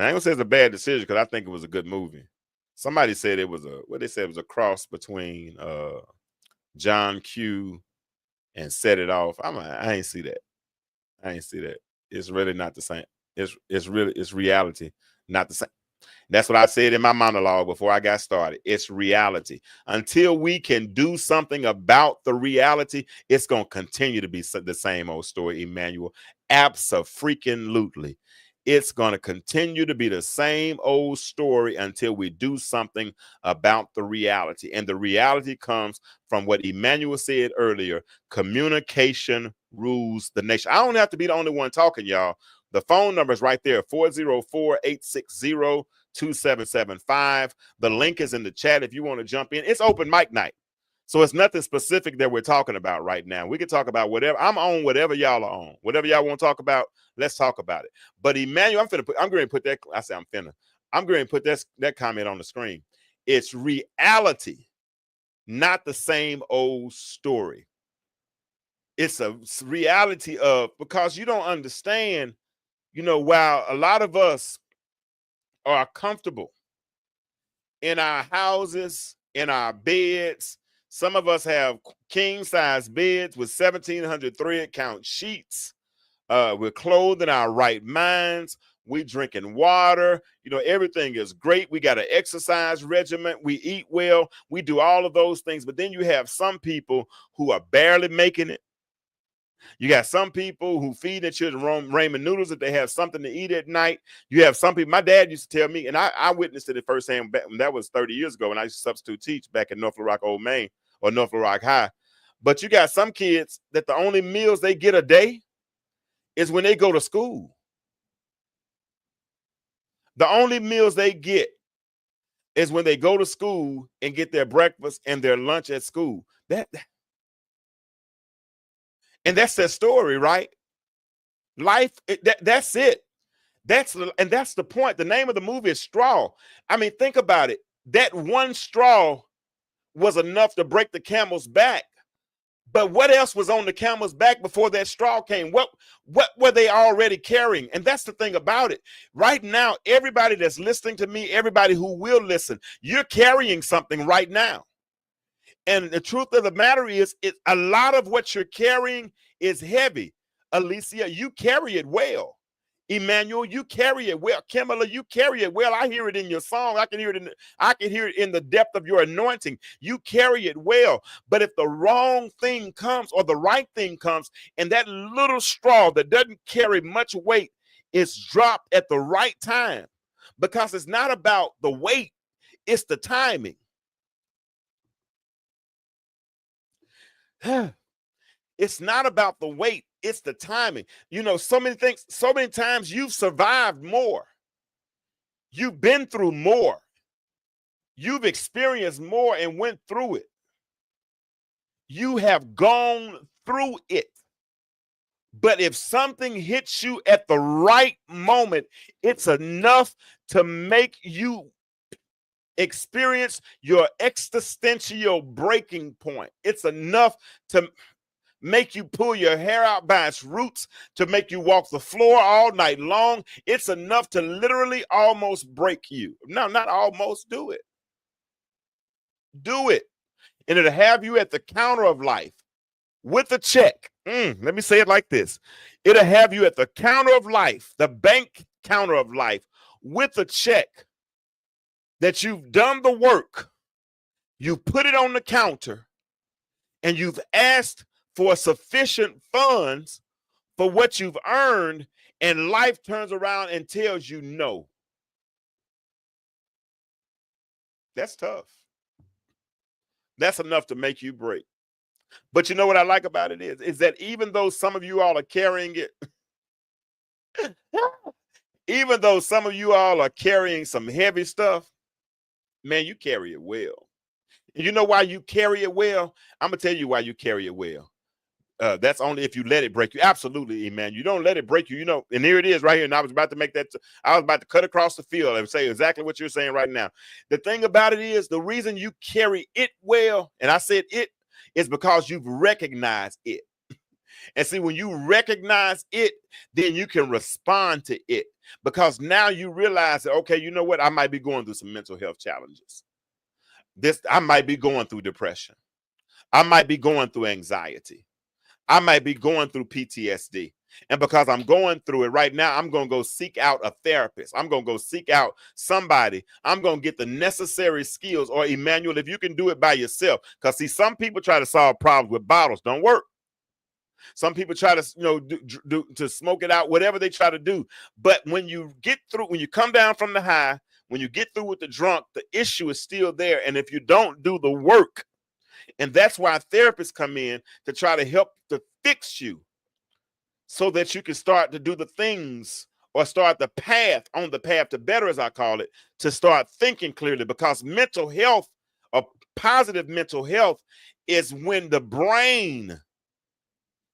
ain't gonna say it's a bad decision because I think it was a good movie. Somebody said it was a cross between John Q and Set It Off. I ain't see that. I ain't see that. It's really not the same. It's reality, not the same. That's what I said in my monologue before I got started. It's reality. Until we can do something about the reality, it's going to continue to be the same old story, Emmanuel. Abso-freaking-lutely. It's going to continue to be the same old story until we do something about the reality. And the reality comes from what Emmanuel said earlier. Communication rules the nation. I don't have to be the only one talking, y'all. The phone number is right there, 404-860-2775. The link is in the chat if you want to jump in. It's open mic night. So it's nothing specific that we're talking about right now. We can talk about whatever. I'm on whatever y'all are on. Whatever y'all want to talk about, let's talk about it. But Emmanuel, I'm going to put that. I say I'm going to put that comment on the screen. It's reality, not the same old story. It's a reality of, because you don't understand, while a lot of us are comfortable in our houses, in our beds, some of us have king size beds with 1,700 thread count sheets. We're clothed in our right minds. We drinking water. Everything is great. We got an exercise regimen. We eat well. We do all of those things. But then you have some people who are barely making it. You got some people who feed their children ramen noodles if they have something to eat at night. You have some people, my dad used to tell me, and I witnessed it firsthand back, that was 30 years ago when I used to substitute teach back in North Little Rock, Old Main, or North Little Rock High. But you got some kids that the only meals they get a day is when they go to school. The only meals they get is when they go to school and get their breakfast and their lunch at school. And that's their story, right? Life, that's it. That's the point. The name of the movie is Straw. I mean, think about it. That one straw was enough to break the camel's back. But what else was on the camel's back before that straw came? What were they already carrying? And that's the thing about it. Right now, everybody that's listening to me, everybody who will listen, you're carrying something right now. And the truth of the matter is, a lot of what you're carrying is heavy. Alicia, you carry it well. Emmanuel, you carry it well. Kimberly, you carry it well. I hear it in your song. I can hear it in the depth of your anointing. You carry it well. But if the wrong thing comes or the right thing comes, and that little straw that doesn't carry much weight is dropped at the right time, because it's not about the weight, it's the timing. It's not about the weight, it's the timing. So many things, so many times you've survived more. You've been through more. You've experienced more and went through it. You have gone through it. But if something hits you at the right moment, it's enough to make you experience your existential breaking point. It's enough to make you pull your hair out by its roots, to make you walk the floor all night long. It's enough to literally almost break you. No, not almost. Do it. Do it. And it'll have you at the counter of life with a check. Let me say it like this. It'll have you at the counter of life, the bank counter of life, with a check that you've done the work. You put it on the counter and you've asked for sufficient funds for what you've earned, and life turns around and tells you no. That's tough. That's enough to make you break. But you know what I like about it is that even though some of you all are carrying it, even though some of you all are carrying some heavy stuff, man, you carry it well. And you know why you carry it well? I'm going to tell you why you carry it well. That's only if you let it break you. Absolutely, man. You don't let it break you, and here it is right here. And I was about to I was about to cut across the field and say exactly what you're saying right now. The thing about it is, the reason you carry it well, and I said it, is because you've recognized it. And see, when you recognize it, then you can respond to it, because now you realize that, okay, you know what? I might be going through some mental health challenges. I might be going through depression. I might be going through anxiety. I might be going through PTSD. And because I'm going through it right now, I'm going to go seek out a therapist. I'm going to go seek out somebody. I'm going to get the necessary skills. Or Emmanuel, if you can do it by yourself. Because see, some people try to solve problems with bottles. Don't work. Some people try to, to smoke it out, whatever they try to do. But when you get through, when you come down from the high, when you get through with the drunk, the issue is still there. And if you don't do the work, and that's why therapists come in to try to help to fix you so that you can start to do the things, or start on the path to better, as I call it, to start thinking clearly. Because mental health, or positive mental health, is when the brain,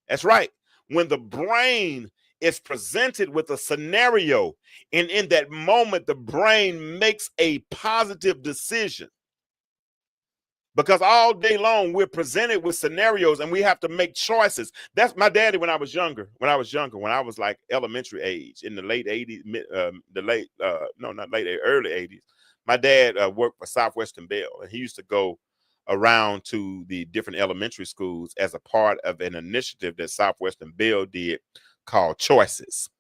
that's right, when the brain is presented with a scenario, and in that moment, the brain makes a positive decision. because all day long we're presented with scenarios and we have to make choices. That's my daddy when I was younger. When I was like elementary age in the late 80s, early 80s. My dad worked for Southwestern Bell, and he used to go around to the different elementary schools as a part of an initiative that Southwestern Bell did called Choices.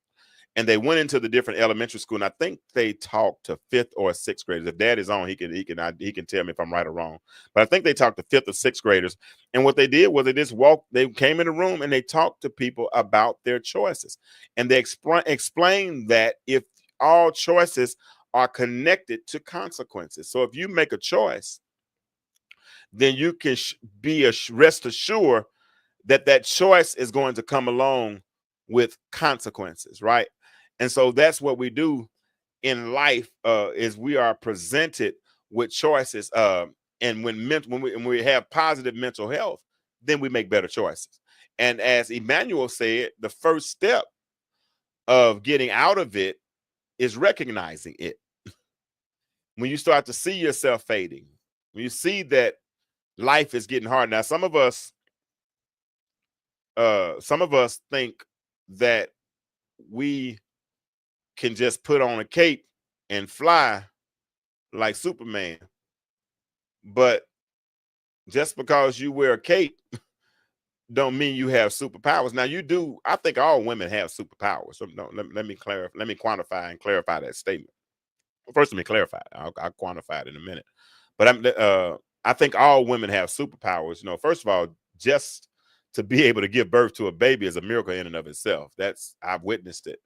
And they went into the different elementary school, and I think they talked to fifth or sixth graders. If Dad is on, he can tell me if I'm right or wrong. But I think they talked to fifth or sixth graders, and what they did was they came in the room and they talked to people about their choices, and they explained that if all choices are connected to consequences. So if you make a choice, then you can rest assured that that choice is going to come along with consequences, right? And so that's what we do in life, is we are presented with choices, and when we have positive mental health, then we make better choices. And as Emmanuel said, the first step of getting out of it is recognizing it. When you start to see yourself fading, when you see that life is getting hard. Now, some of us think that we can just put on a cape and fly like Superman. But just because you wear a cape don't mean you have superpowers. Now you do. I think all women have superpowers. So no, let me clarify. Let me quantify and clarify that statement. First, let me clarify. I'll quantify it in a minute. But I think all women have superpowers. First of all, just to be able to give birth to a baby is a miracle in and of itself. I've witnessed it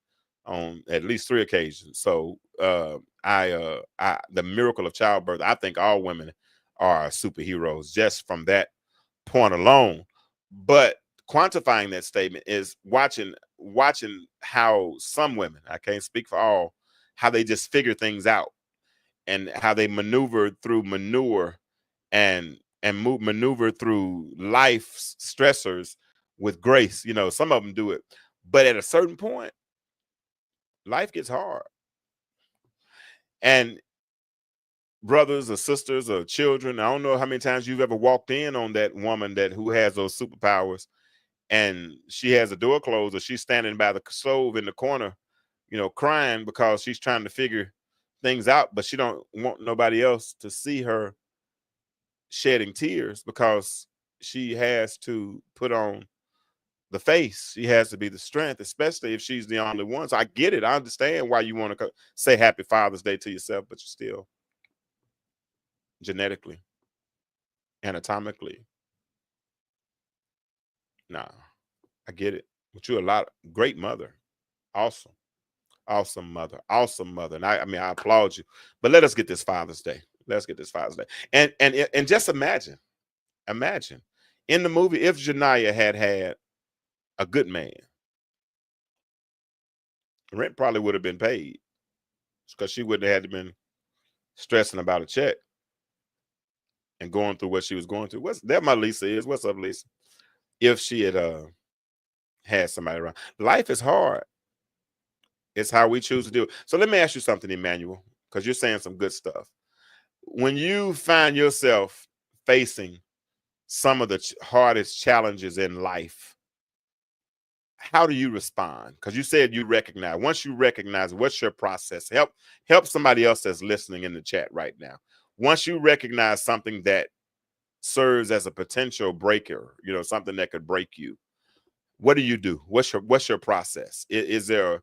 on at least 3 occasions. So the miracle of childbirth, I think all women are superheroes just from that point alone. But quantifying that statement is watching how some women, I can't speak for all, how they just figure things out and how they maneuver through manure and maneuver through life's stressors with grace. Some of them do it, but at a certain point, life gets hard. And brothers or sisters or children, I don't know how many times you've ever walked in on that woman who has those superpowers, and she has the door closed, or she's standing by the stove in the corner, crying because she's trying to figure things out, but she don't want nobody else to see her shedding tears because she has to put on the face. She has to be the strength, especially if she's the only one. So I get it. I understand why you want to say Happy Father's Day to yourself, but you're still genetically, anatomically. Nah, I get it. But you're a great mother. Awesome. Awesome mother. Awesome mother. And I applaud you. But let us get this Father's Day. Let's get this Father's Day. And just imagine in the movie, if Janiyah had a good man, rent probably would have been paid because she wouldn't have had to been stressing about a check and going through what she was going through. My Lisa is. What's up, Lisa? If she had had somebody around. Life is hard. It's how we choose to do it. So let me ask you something, Emmanuel, because you're saying some good stuff. When you find yourself facing some of the hardest challenges in life, how do you respond? Because you said you recognize. Once you recognize, what's your process? Help somebody else that's listening in the chat right now. Once you recognize something that serves as a potential breaker, something that could break you, what do you do? What's your process? Is there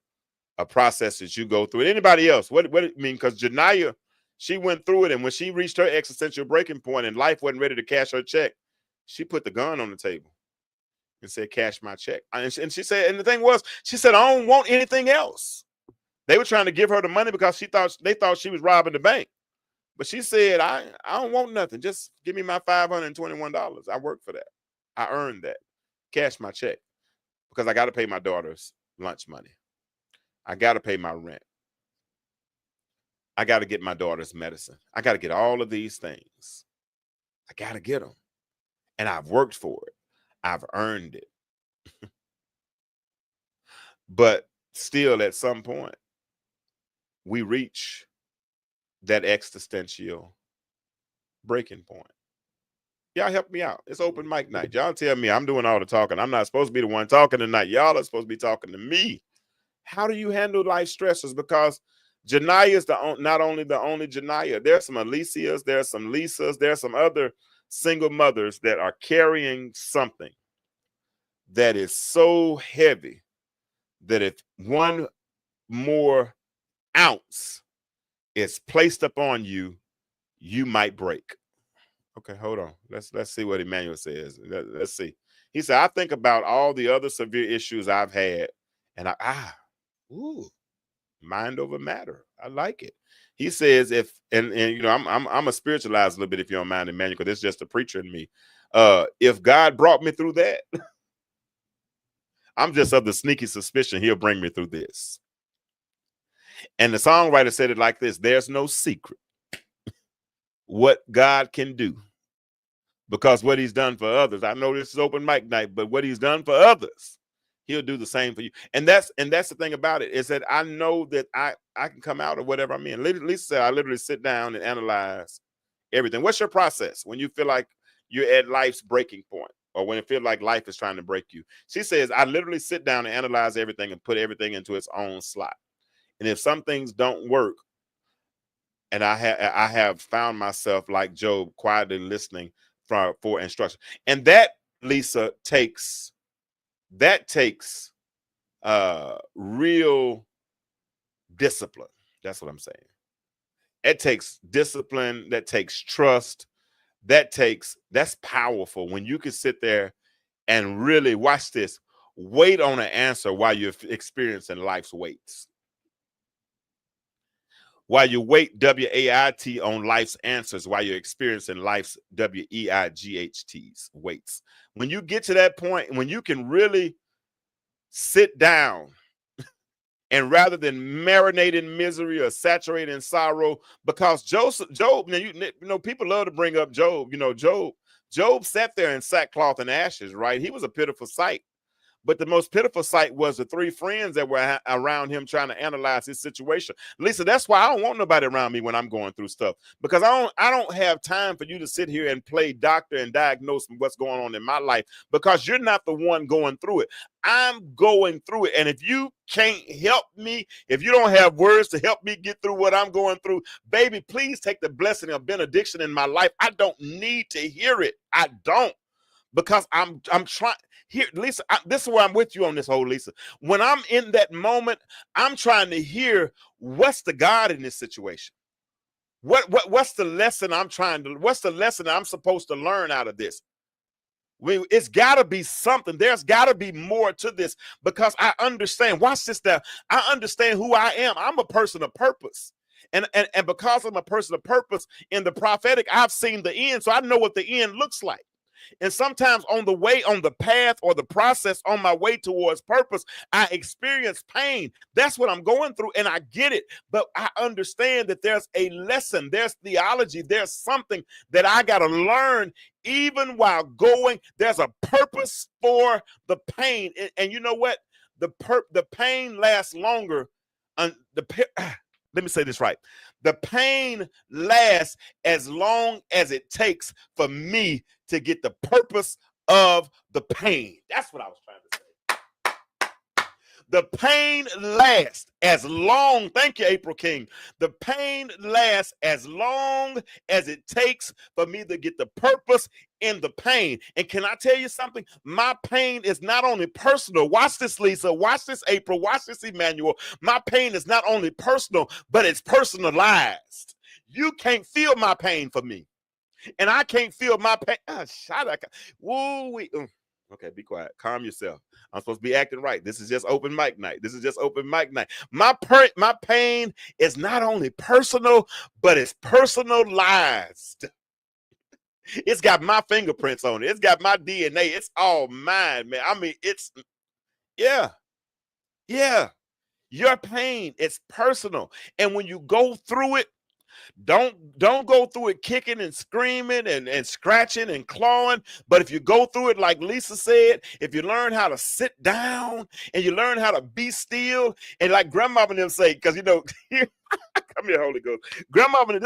a process that you go through? And anybody else? What because Janiyah, she went through it, and when she reached her existential breaking point and life wasn't ready to cash her check, she put the gun on the table and said, cash my check. And she said, and the thing was, she said, I don't want anything else. They were trying to give her the money because they thought she was robbing the bank. But she said, I don't want nothing. Just give me my $521. I worked for that. I earned that. Cash my check. Because I got to pay my daughter's lunch money. I got to pay my rent. I got to get my daughter's medicine. I got to get all of these things. I got to get them. And I've worked for it. I've earned it. But still, at some point, we reach that existential breaking point. Y'all help me out. It's open mic night. Y'all tell me I'm doing all the talking. I'm not supposed to be the one talking tonight. Y'all are supposed to be talking to me. How do you handle life stressors? Because Janiyah is not only the only Janiyah. There's some Alicias, there's some Lisas, there's some other single mothers that are carrying something that is so heavy that if one more ounce is placed upon you, you might break. Okay, hold on. Let's see what Emmanuel says. Let's see. He said, I think about all the other severe issues I've had, and mind over matter. I like it. He says, and you know, I'm a spiritualize a little bit if you don't mind, Emmanuel, because it's just a preacher in me. If God brought me through that, I'm just of the sneaky suspicion he'll bring me through this. And the songwriter said it like this: there's no secret what God can do, because what he's done for others, I know this is open mic night, but what he's done for others, he'll do the same for you. And that's the thing about it, is that I know that I can come out of whatever I'm in. Lisa said, I literally sit down and analyze everything. What's your process when you feel like you're at life's breaking point, or when it feels like life is trying to break you? She says, I literally sit down and analyze everything and put everything into its own slot. And if some things don't work, and I have found myself like Job, quietly listening for instruction. And that, Lisa, takes real discipline. That's what I'm saying. It takes discipline. That takes trust. That's powerful when you can sit there and really, watch this, wait on an answer while you're experiencing life's weights. While you wait, W-A-I-T, on life's answers, while you're experiencing life's W-E-I-G-H-T's weights. When you get to that point, when you can really sit down and rather than marinate in misery or saturate in sorrow, because Job, now you know, people love to bring up Job. You know, Job sat there in sackcloth and ashes, right? He was a pitiful sight. But the most pitiful sight was the three friends that were around him trying to analyze his situation. Lisa, that's why I don't want nobody around me when I'm going through stuff, because I don't have time for you to sit here and play doctor and diagnose what's going on in my life, because you're not the one going through it. I'm going through it. And if you can't help me, if you don't have words to help me get through what I'm going through, baby, please take the blessing of benediction in my life. I don't need to hear it. I don't. Because I'm trying here, Lisa. This is where I'm with you on this whole, Lisa. When I'm in that moment, I'm trying to hear what's the God in this situation. What's the lesson what's the lesson I'm supposed to learn out of this? It's got to be something. There's got to be more to this, because I understand. Watch this now. I understand who I am. I'm a person of purpose. And because I'm a person of purpose in the prophetic, I've seen the end, so I know what the end looks like. And sometimes on the path or the process on my way towards purpose, I experience pain. That's what I'm going through, and I get it. But I understand that there's a lesson, there's theology, there's something that I got to learn even while going. There's a purpose for the pain. And you know what? The pain lasts longer. Let me say this right. The pain lasts as long as it takes for me to get the purpose of the pain. That's what I was trying to say. The pain lasts as long. Thank you, April King. The pain lasts as long as it takes for me to get the purpose in the pain. And can I tell you something? My pain is not only personal. Watch this, Lisa. Watch this, April. Watch this, Emmanuel. My pain is not only personal, but it's personalized. You can't feel my pain for me, and I can't feel my pain. Okay, be quiet. Calm yourself. I'm supposed to be acting right. This is just open mic night. My pain is not only personal, but it's personalized. It's got my fingerprints on it. It's got my DNA. It's all mine, man. I mean, yeah. Your pain, it's personal. And when you go through it, don't go through it kicking and screaming and scratching and clawing. But if you go through it, like Lisa said, if you learn how to sit down and you learn how to be still, and like grandma and them say, because you know, Come here, Holy Ghost. Grandmama,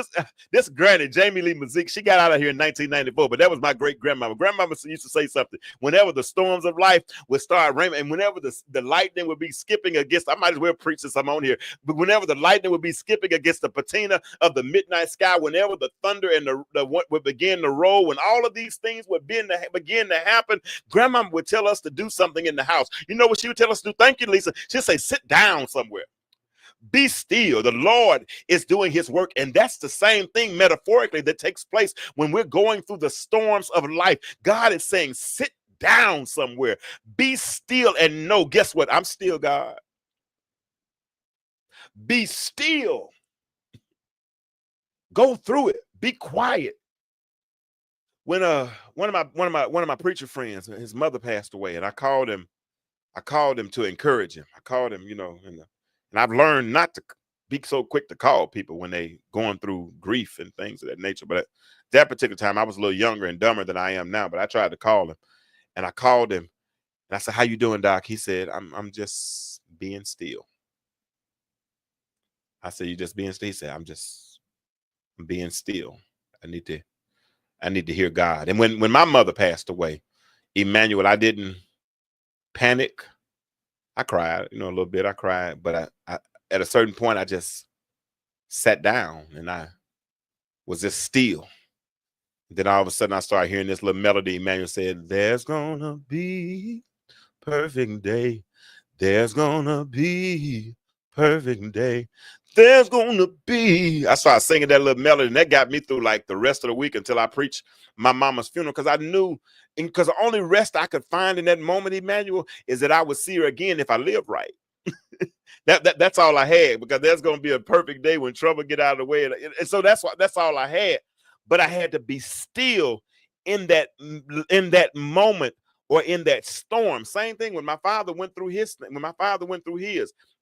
this granny, Jamie Lee Mazik, she got out of here in 1994, but that was my great grandmama. Grandmama used to say something. Whenever the storms of life would start raining, and whenever the lightning would be skipping against, I might as well preach this, I'm on here, but whenever the lightning would be skipping against the patina of the midnight sky, whenever the thunder and the what would begin to roll, when all of these things would begin to happen, Grandmama would tell us to do something in the house. You know what she would tell us to do? Thank you, Lisa. She'd say, sit down somewhere. Be still. The Lord is doing his work. And that's the same thing metaphorically that takes place when we're going through the storms of life. God is saying, sit down somewhere. Be still and know, guess what? I'm still God. Be still. Go through it. Be quiet. When one of my preacher friends, his mother passed away, and I called him to encourage him. I called him, and I've learned not to be so quick to call people when they going through grief and things of that nature. But at that particular time, I was a little younger and dumber than I am now. But I tried to call him, and I called him, and I said, "How you doing, Doc?" He said, "I'm just being still." I said, "You just being still?" He said, "I'm being still. I need to hear God." And when my mother passed away, Emmanuel, I didn't panic. I cried, a little bit. I cried, but I at a certain point, I just sat down and I was just still. Then all of a sudden, I started hearing this little melody. Emmanuel said, "There's gonna be perfect day. There's gonna be perfect day. There's gonna be." I started singing that little melody, and that got me through like the rest of the week until I preached my mama's funeral, because I knew, and because the only rest I could find in that moment, Emmanuel, is that I would see her again if I lived right. That's all I had, because there's gonna be a perfect day when trouble get out of the way, and so that's all I had. But I had to be still in that moment, or in that storm. Same thing when my father went through his.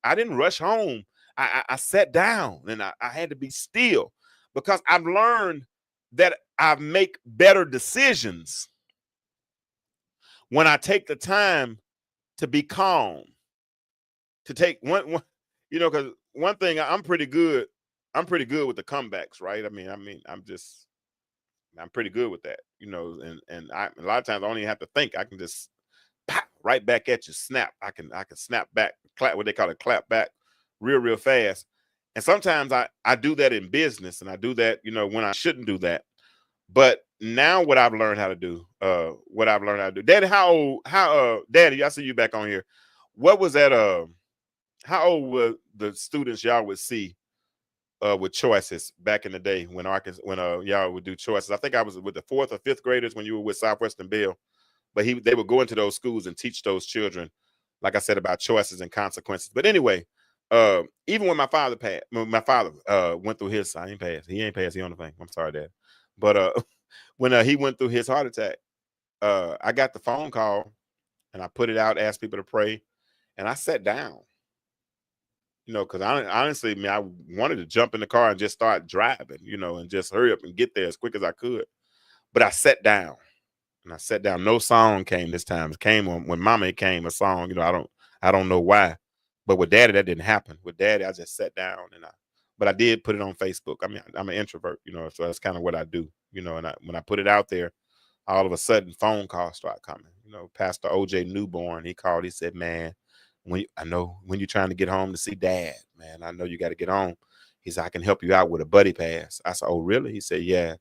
I didn't rush home. I sat down and I had to be still, because I've learned that I make better decisions when I take the time to be calm. To take one, because one thing, I'm pretty good with the comebacks, right? I'm pretty good with that, and a lot of times I don't even have to think. I can just pop right back at you, snap. I can snap back, clap, what they call it, clap back real fast. And sometimes I do that in business, and I do that, when I shouldn't do that. But now what I've learned how to do, Daddy, Daddy, I see you back on here. What was that? How old were the students y'all would see with choices back in the day when y'all would do choices? I think I was with the 4th or 5th graders when you were with Southwestern Bell, but they would go into those schools and teach those children, like I said, about choices and consequences. But anyway, even when my father went through his, he ain't passed, he on the thing. I'm sorry, Dad. But when he went through his heart attack, I got the phone call and I put it out, asked people to pray, and I sat down. Because honestly, man, I wanted to jump in the car and just start driving, and just hurry up and get there as quick as I could. But I sat down, and I sat down. No song came this time. It came when Mama, it came a song. I don't know why, but with Daddy, that didn't happen. With Daddy, I just sat down but I did put it on Facebook. I mean, I'm an introvert, so that's kind of what I do, and when I put it out there, all of a sudden phone calls start coming. Pastor OJ Newborn, he called. He said, "Man, when you're trying to get home to see Dad, man, I know you got to get home." He said, "I can help you out with a buddy pass." I said, "Oh, really?" He said, "Yeah."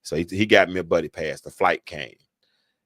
So he got me a buddy pass. The flight came.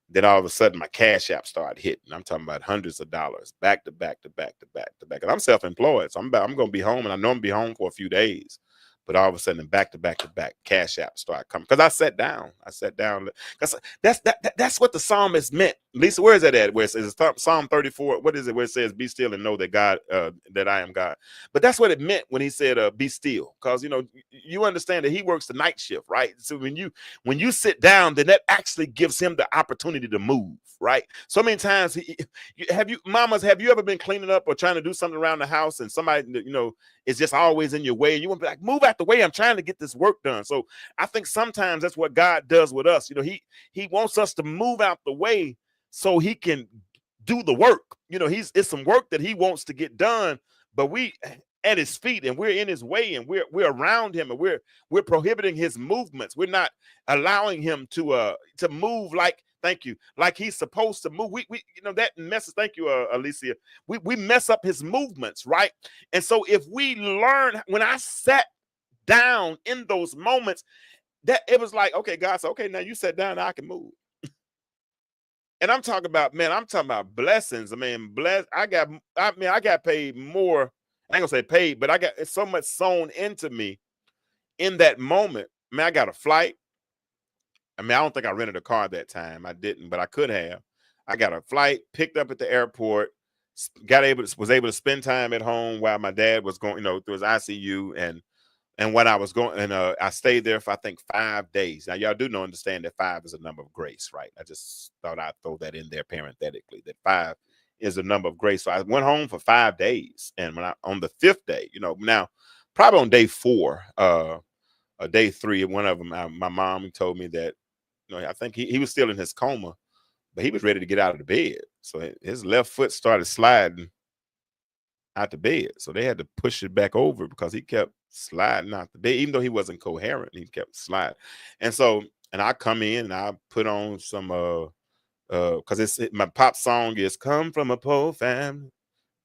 Then all of a sudden, my Cash App started hitting. I'm talking about hundreds of dollars, back to back to back to back to back. And I'm self-employed, so I'm going to be home, and I know I'm going to be home for a few days. But all of a sudden, back to back to back, Cash App started coming, because I sat down. Because that's what the psalmist meant. Lisa, where is that at? Where it says Psalm 34? What is it? Where it says, "Be still and know that that I am God." But that's what it meant when he said, "Be still," because you understand that he works the night shift, right? So when you sit down, then that actually gives him the opportunity to move, right? So many times, have you ever been cleaning up or trying to do something around the house, and somebody is just always in your way, and you want to be like, "Move out the way, I'm trying to get this work done." So I think sometimes that's what God does with us. He wants us to move out the way so he can do the work. It's some work that he wants to get done, but at his feet, and we're in his way, and we're around him, and we're prohibiting his movements. We're not allowing him to move like, thank you, like he's supposed to move. We that messes, thank you, Alicia. We mess up his movements, right? And so if we learn, when I sat down in those moments, that it was like, okay, God said, okay, now you sat down, now I can move. And I'm talking about blessings. I mean, I got paid more. I ain't gonna say paid, but I got so much sown into me in that moment. Man, I got a flight. I mean, I don't think I rented a car that time. I didn't, but I could have. I got a flight, picked up at the airport, was able to spend time at home while my dad was going, through his ICU, and when I was going, and I stayed there for, I think, 5 days. Now, y'all do understand that 5 is a number of grace, right? I just thought I'd throw that in there parenthetically, that 5 is a number of grace. So I went home for 5 days. And on the 5th day, now probably on day 4, day 3, one of them, my mom told me that, I think he was still in his coma, but he was ready to get out of the bed. So his left foot started sliding out the bed. So they had to push it back over because he kept sliding out the bed, even though he wasn't coherent. He kept sliding. And so, and I come in and I put on some because my pop song is "Come from a Poor Family,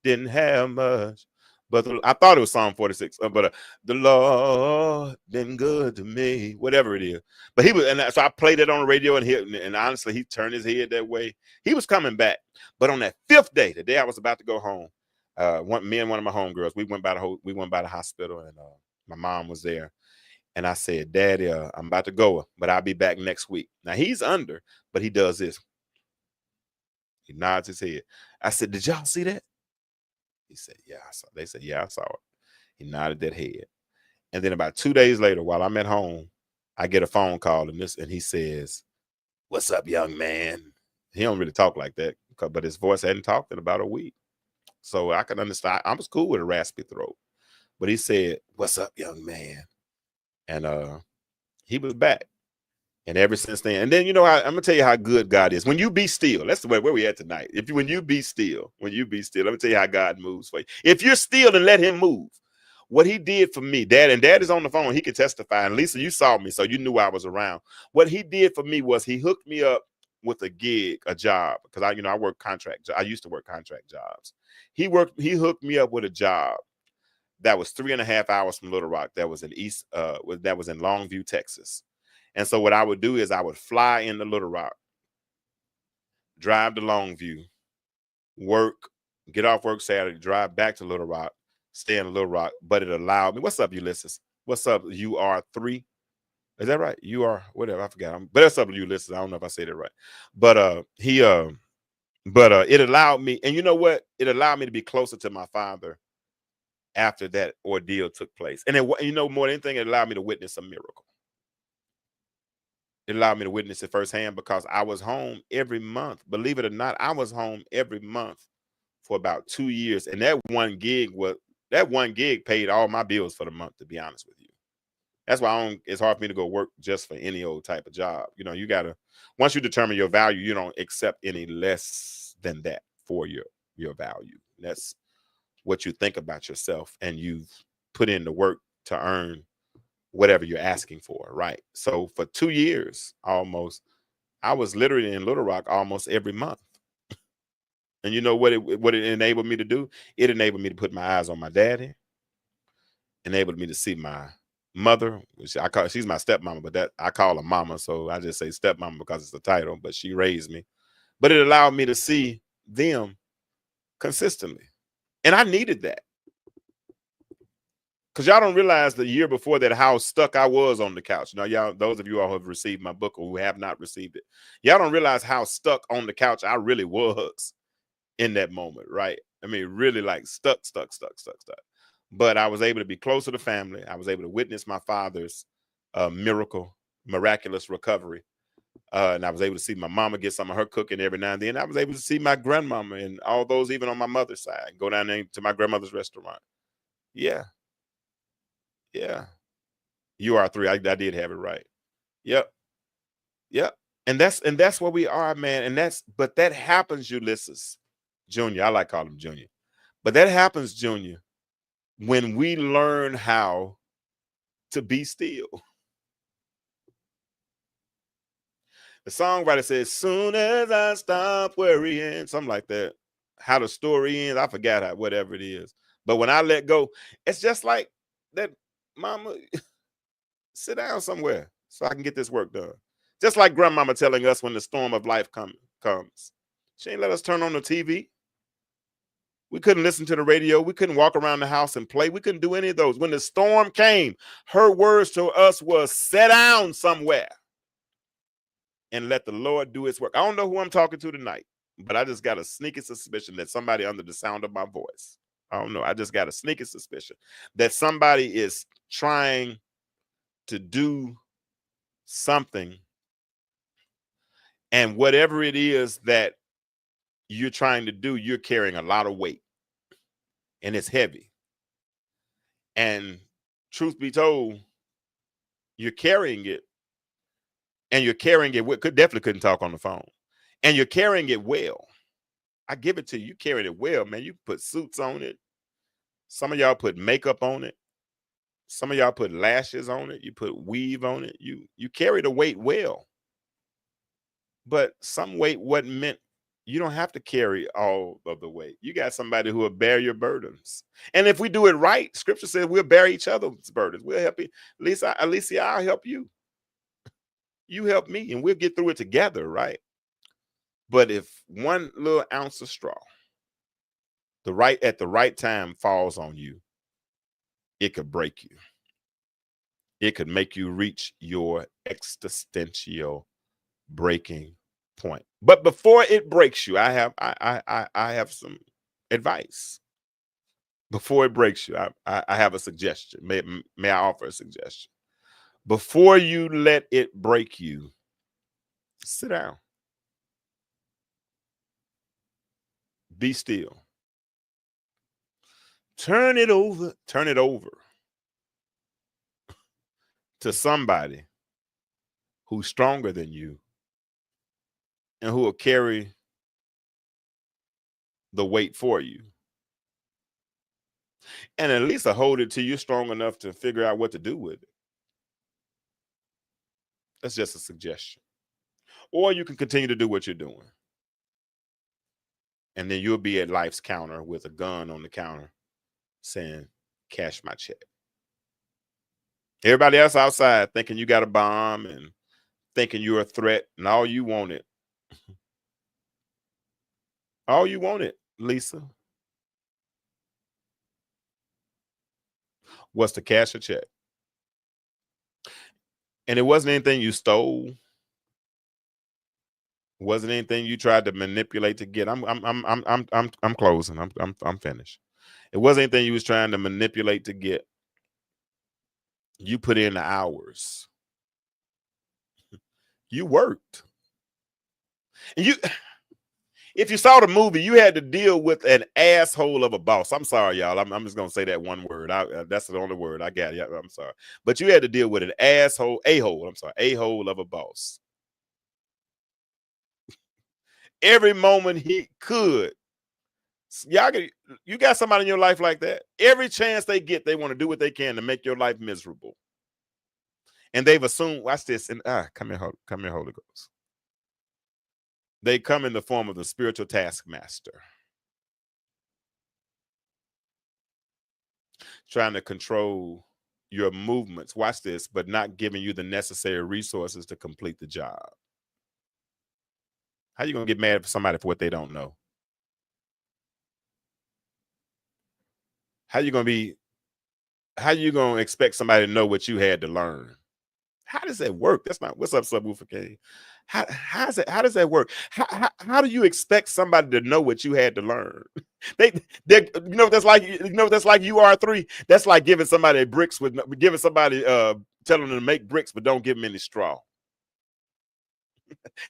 Didn't Have Much," but I thought it was Psalm 46, but the Lord been good to me, whatever it is. But he was, and so I played it on the radio, and honestly, he turned his head that way. He was coming back. But on that 5th day, the day I was about to go home, me and one of my homegirls, we went by the hospital, and my mom was there. And I said, Daddy, I'm about to go, but I'll be back next week. Now he's under, but he does this. He nods his head. I said, did y'all see that? He said, yeah, I saw. They said, yeah, I saw it. He nodded that head. And then about 2 days later, while I'm at home, I get a phone call, and he says, "What's up, young man?" He don't really talk like that, but his voice hadn't talked in about a week. So I can understand. I was cool with a raspy throat. But he said, "What's up, young man?" And he was back. And ever since then, and then, I'm gonna tell you how good God is. When you be still, that's the way where we at tonight. When you be still, let me tell you how God moves for you. If you're still and let him move, what he did for me, Dad is on the phone, he could testify. And Lisa, you saw me, so you knew I was around. What he did for me was he hooked me up with a gig, a job, because I work contract. I used to work contract jobs. He hooked me up with a job that was 3.5 hours from Little Rock. That was in that was in Longview, Texas. And so what I would do is I would fly into Little Rock, drive to Longview, work, get off work Saturday, drive back to Little Rock, stay in Little Rock. But it allowed me. What's up, Ulysses? What's up, UR3? Is that right? You are whatever. I forgot. But that's up, Ulysses. I don't know if I said it right. But it allowed me, and you know what? It allowed me to be closer to my father after that ordeal took place. And more than anything, it allowed me to witness a miracle. It allowed me to witness it firsthand because I was home every month. Believe it or not, I was home every month for about 2 years. And that one gig paid all my bills for the month, to be honest with you. That's why it's hard for me to go work just for any old type of job. You gotta, once you determine your value, you don't accept any less than that for your value. That's what you think about yourself, and you've put in the work to earn whatever you're asking for, right? So for 2 years almost, I was literally in Little Rock almost every month. And you know what it enabled me to do? It enabled me to put my eyes on my daddy, enabled me to see my mother, which she's my stepmama, but I call her mama, so I just say stepmama because it's the title, but she raised me. But it allowed me to see them consistently. And I needed that. Because y'all don't realize the year before that how stuck I was on the couch. Now, y'all, those of you all who have received my book or who have not received it, y'all don't realize how stuck on the couch I really was in that moment, right? I mean, really like stuck. But I was able to be closer to family. I was able to witness my father's miraculous recovery. And I was able to see my mama get some of her cooking every now and then. I was able to see my grandmama and all those, even on my mother's side, go down there to my grandmother's restaurant. Yeah. UR3. I did have it right. Yep. And that's where we are, man. But that happens, Ulysses Junior. I like calling him Junior. But that happens, Junior, when we learn how to be still. The songwriter says, soon as I stop worrying, something like that. How the story ends, I forgot how, whatever it is. But when I let go, it's just like that, mama, sit down somewhere so I can get this work done. Just like grandmama telling us when the storm of life comes. She ain't let us turn on the TV. We couldn't listen to the radio. We couldn't walk around the house and play. We couldn't do any of those. When the storm came, her words to us was, sit down somewhere and let the Lord do his work. I don't know who I'm talking to tonight, but I just got a sneaky suspicion that somebody under the sound of my voice, I don't know, I just got a sneaky suspicion that somebody is trying to do something, and whatever it is that you're trying to do, you're carrying a lot of weight and it's heavy. And truth be told, you're carrying it, and you're carrying it with, definitely couldn't talk on the phone, and you're carrying it well. I give it to you. You carrying it well, man. You put suits on it. Some of y'all put makeup on it. Some of y'all put lashes on it. You put weave on it. You carry the weight well. But some weight wasn't meant. You don't have to carry all of the weight. You got somebody who will bear your burdens. And if we do it right, scripture says we'll bear each other's burdens. We'll help you. Alicia, I'll help you. You help me, and we'll get through it together, right? But if one little ounce of straw at the right time falls on you, it could break you. It could make you reach your existential breaking point. But before it breaks you, I have some advice. Before it breaks you, I have a suggestion. May I offer a suggestion? Before you let it break you, sit down. Be still. Turn it over to somebody who's stronger than you and who will carry the weight for you. And at least hold it till you're strong enough to figure out what to do with it. That's just a suggestion. Or you can continue to do what you're doing. And then you'll be at life's counter with a gun on the counter saying, cash my check. Everybody else outside thinking you got a bomb and thinking you're a threat, and all you wanted, Lisa, was to cash a check. And it wasn't anything you stole. Wasn't anything you tried to manipulate to get. I'm closing. I'm finished. It wasn't anything you was trying to manipulate to get. You put in the hours. You worked. And if you saw the movie, you had to deal with an asshole of a boss. I'm sorry, y'all. I'm just gonna say that one word. That's the only word I got. Yeah, I'm sorry, but you had to deal with an a-hole of a boss. Every moment he could. You got somebody in your life like that. Every chance they get, they want to do what they can to make your life miserable. And they've assumed, watch this, and come here, Holy Ghost. They come in the form of the spiritual taskmaster, trying to control your movements. Watch this, but not giving you the necessary resources to complete the job. How you gonna get mad at somebody for what they don't know? How you gonna expect somebody to know what you had to learn? How does that work? That's not what's up, Subwoofer King. How does that work? How do you expect somebody to know what you had to learn? They you know what that's like. You know what that's like. UR3. That's like giving somebody bricks with telling them to make bricks, but don't give them any straw.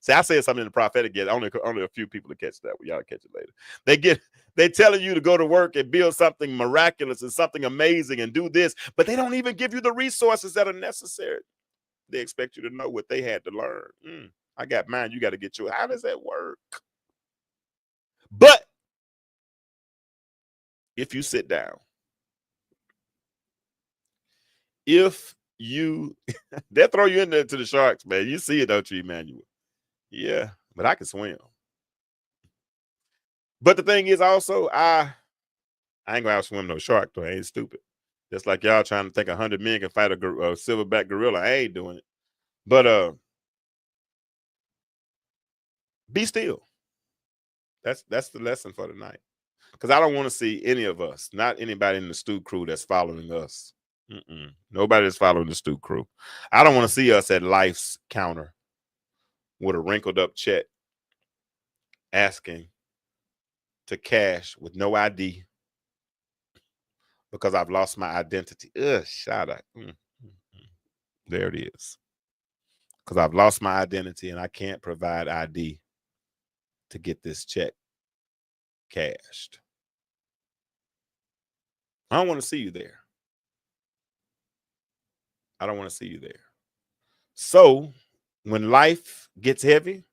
See, I said something in the prophetic yet. Only a few people to catch that. Well, y'all catch it later. They telling you to go to work and build something miraculous and something amazing and do this, but they don't even give you the resources that are necessary. They expect you to know what they had to learn. I got mine. You got to get yours. How does that work? But if you sit down if you they'll throw you in there to the sharks, man. You see it, don't you, Emmanuel? Yeah, but I can swim. But the thing is also, I ain't gonna swim no shark though. I ain't stupid. Just like y'all trying to think 100 men can fight a silverback gorilla. I ain't doing it. But be still. That's the lesson for tonight. Because I don't want to see any of us, not anybody in the Stew crew that's following us. Nobody that's following the Stew crew. I don't want to see us at life's counter with a wrinkled up check asking to cash with no ID because I've lost my identity. Shout out. There it is. Because I've lost my identity and I can't provide ID to get this check cashed. I don't want to see you there. I don't want to see you there. So when life gets heavy,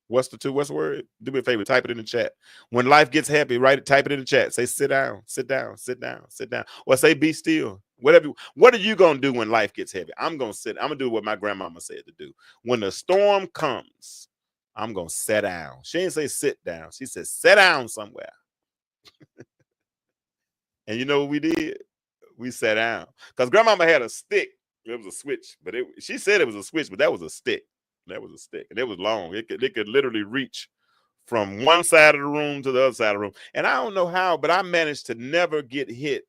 what's the word? Do me a favor, type it in the chat. When life gets heavy, type it in the chat. Say sit down, sit down, sit down, sit down. Or say be still. Whatever. What are you gonna do when life gets heavy? I'm gonna sit. I'm gonna do what my grandmama said to do. When the storm comes, I'm gonna sit down. She didn't say sit down. She said sit down somewhere. And you know what we did? We sat down because grandmama had a stick. It was a switch, but she said it was a switch, but that was a stick. That was a stick, and it was long. It could literally reach from one side of the room to the other side of the room. And I don't know how, but I managed to never get hit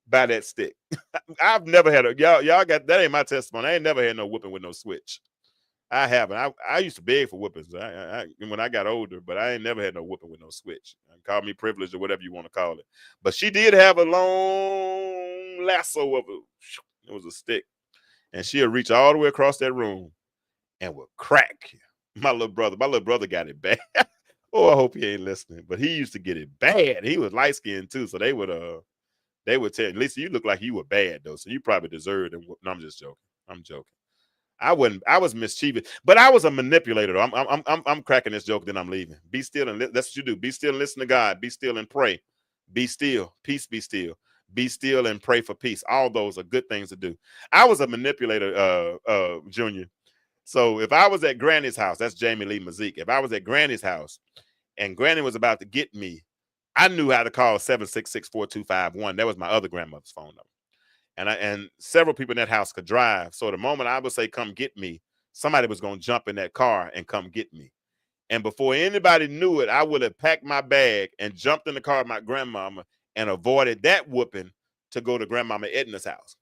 by that stick. I've never had y'all got that ain't my testimony. I ain't never had no whooping with no switch. I haven't. I used to beg for whoopings when I got older, but I ain't never had no whooping with no switch. Call me privileged or whatever you want to call it. But she did have a long lasso of it was a stick, and she'll reach all the way across that room and will crack my little brother. My little brother got it bad. Oh, I hope he ain't listening. But he used to get it bad. He was light skinned too, so they would tell Lisa, you look like you were bad though, so you probably deserved it. No, I'm just joking. I'm joking. I was mischievous, but I was a manipulator. I'm cracking this joke, then I'm leaving. Be still and that's what you do. Be still and listen to God. Be still and pray. Be still. Peace be still. Be still and pray for peace. All those are good things to do. I was a manipulator, Junior. So if I was at Granny's house, that's Jamie Lee Mazik. If I was at Granny's house and Granny was about to get me, I knew how to call 766-4251. That was my other grandmother's phone number. And several people in that house could drive. So the moment I would say, come get me, somebody was going to jump in that car and come get me. And before anybody knew it, I would have packed my bag and jumped in the car with my grandmama and avoided that whooping to go to Grandmama Edna's house.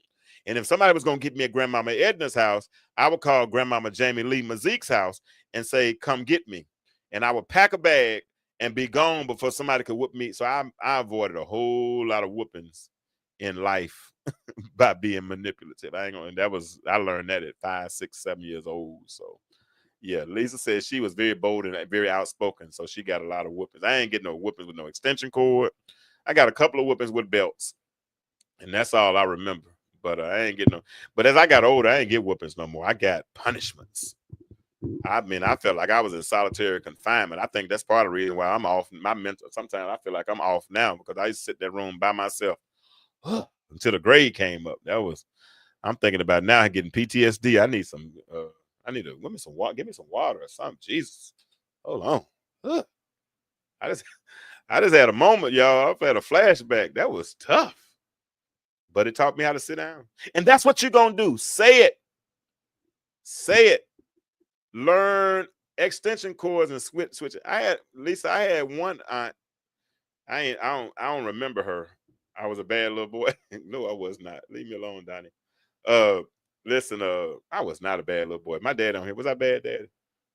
And if somebody was going to get me at Grandmama Edna's house, I would call Grandmama Jamie Lee Mazik's house and say, come get me. And I would pack a bag and be gone before somebody could whoop me. So I avoided a whole lot of whoopings in life by being manipulative. I learned that at 5, 6, 7 years old. So yeah, Lisa said she was very bold and very outspoken. So she got a lot of whoopings. I ain't getting no whoopings with no extension cord. I got a couple of whoopings with belts. And that's all I remember. But I ain't getting no. But as I got older, I ain't get whoopings no more. I got punishments. I mean, I felt like I was in solitary confinement. I think that's part of the reason why I'm off my mental. Sometimes I feel like I'm off now because I used to sit in that room by myself until the grade came up. I'm thinking about now getting PTSD. I need to give me some water or something. Jesus. Hold on. I just had a moment, y'all. I've had a flashback. That was tough. But it taught me how to sit down. And that's what you're going to do. Say it. Say it. Learn extension cords and switch. I had one aunt. I don't remember her. I was a bad little boy. No, I was not. Leave me alone, Donnie. Listen, I was not a bad little boy. My dad on here. Was I bad, Daddy?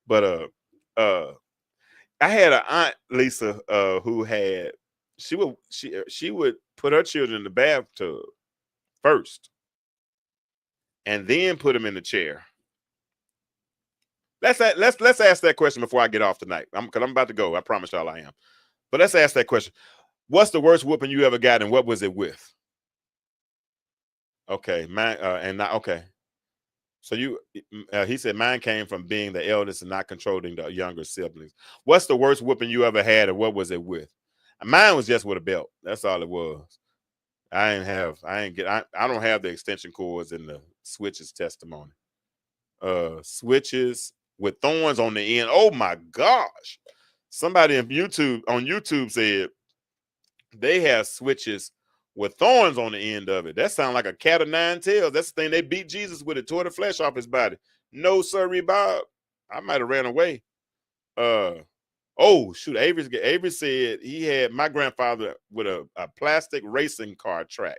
But I had an aunt, Lisa, who had she would put her children in the bathtub first and then put them in the chair. Let's ask that question before I get off tonight. Because I'm about to go. I promise y'all I am. But let's ask that question. What's the worst whooping you ever got, and what was it with? Okay, okay. So he said mine came from being the eldest and not controlling the younger siblings. What's the worst whooping you ever had, and what was it with? Mine was just with a belt. That's all it was. I don't have the extension cords in the switches testimony. Switches with thorns on the end. Oh my gosh. Somebody on YouTube said they have switches with thorns on the end of it. That sounds like a cat of nine tails. That's the thing they beat Jesus with. It tore the flesh off his body. No, sirree, Bob. I might have ran away. Oh shoot, Avery said he had my grandfather with a plastic racing car track.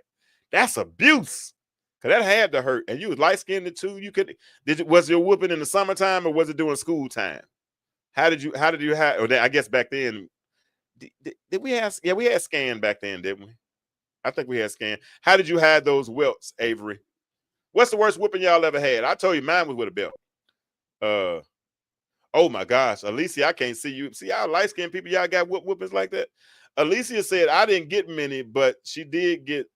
That's abuse. Cause that had to hurt. And you was light-skinned too. You could was your whooping in the summertime or was it during school time? How did you have, or I guess back then did we have, yeah, we had scan back then, didn't we? I think we had scan. How did you hide those welts, Avery? What's the worst whooping y'all ever had? I told you mine was with a belt. Oh my gosh, Alicia, I can't see you. See y'all light-skinned people, y'all got whoopings like that. Alicia said I didn't get many, but she did get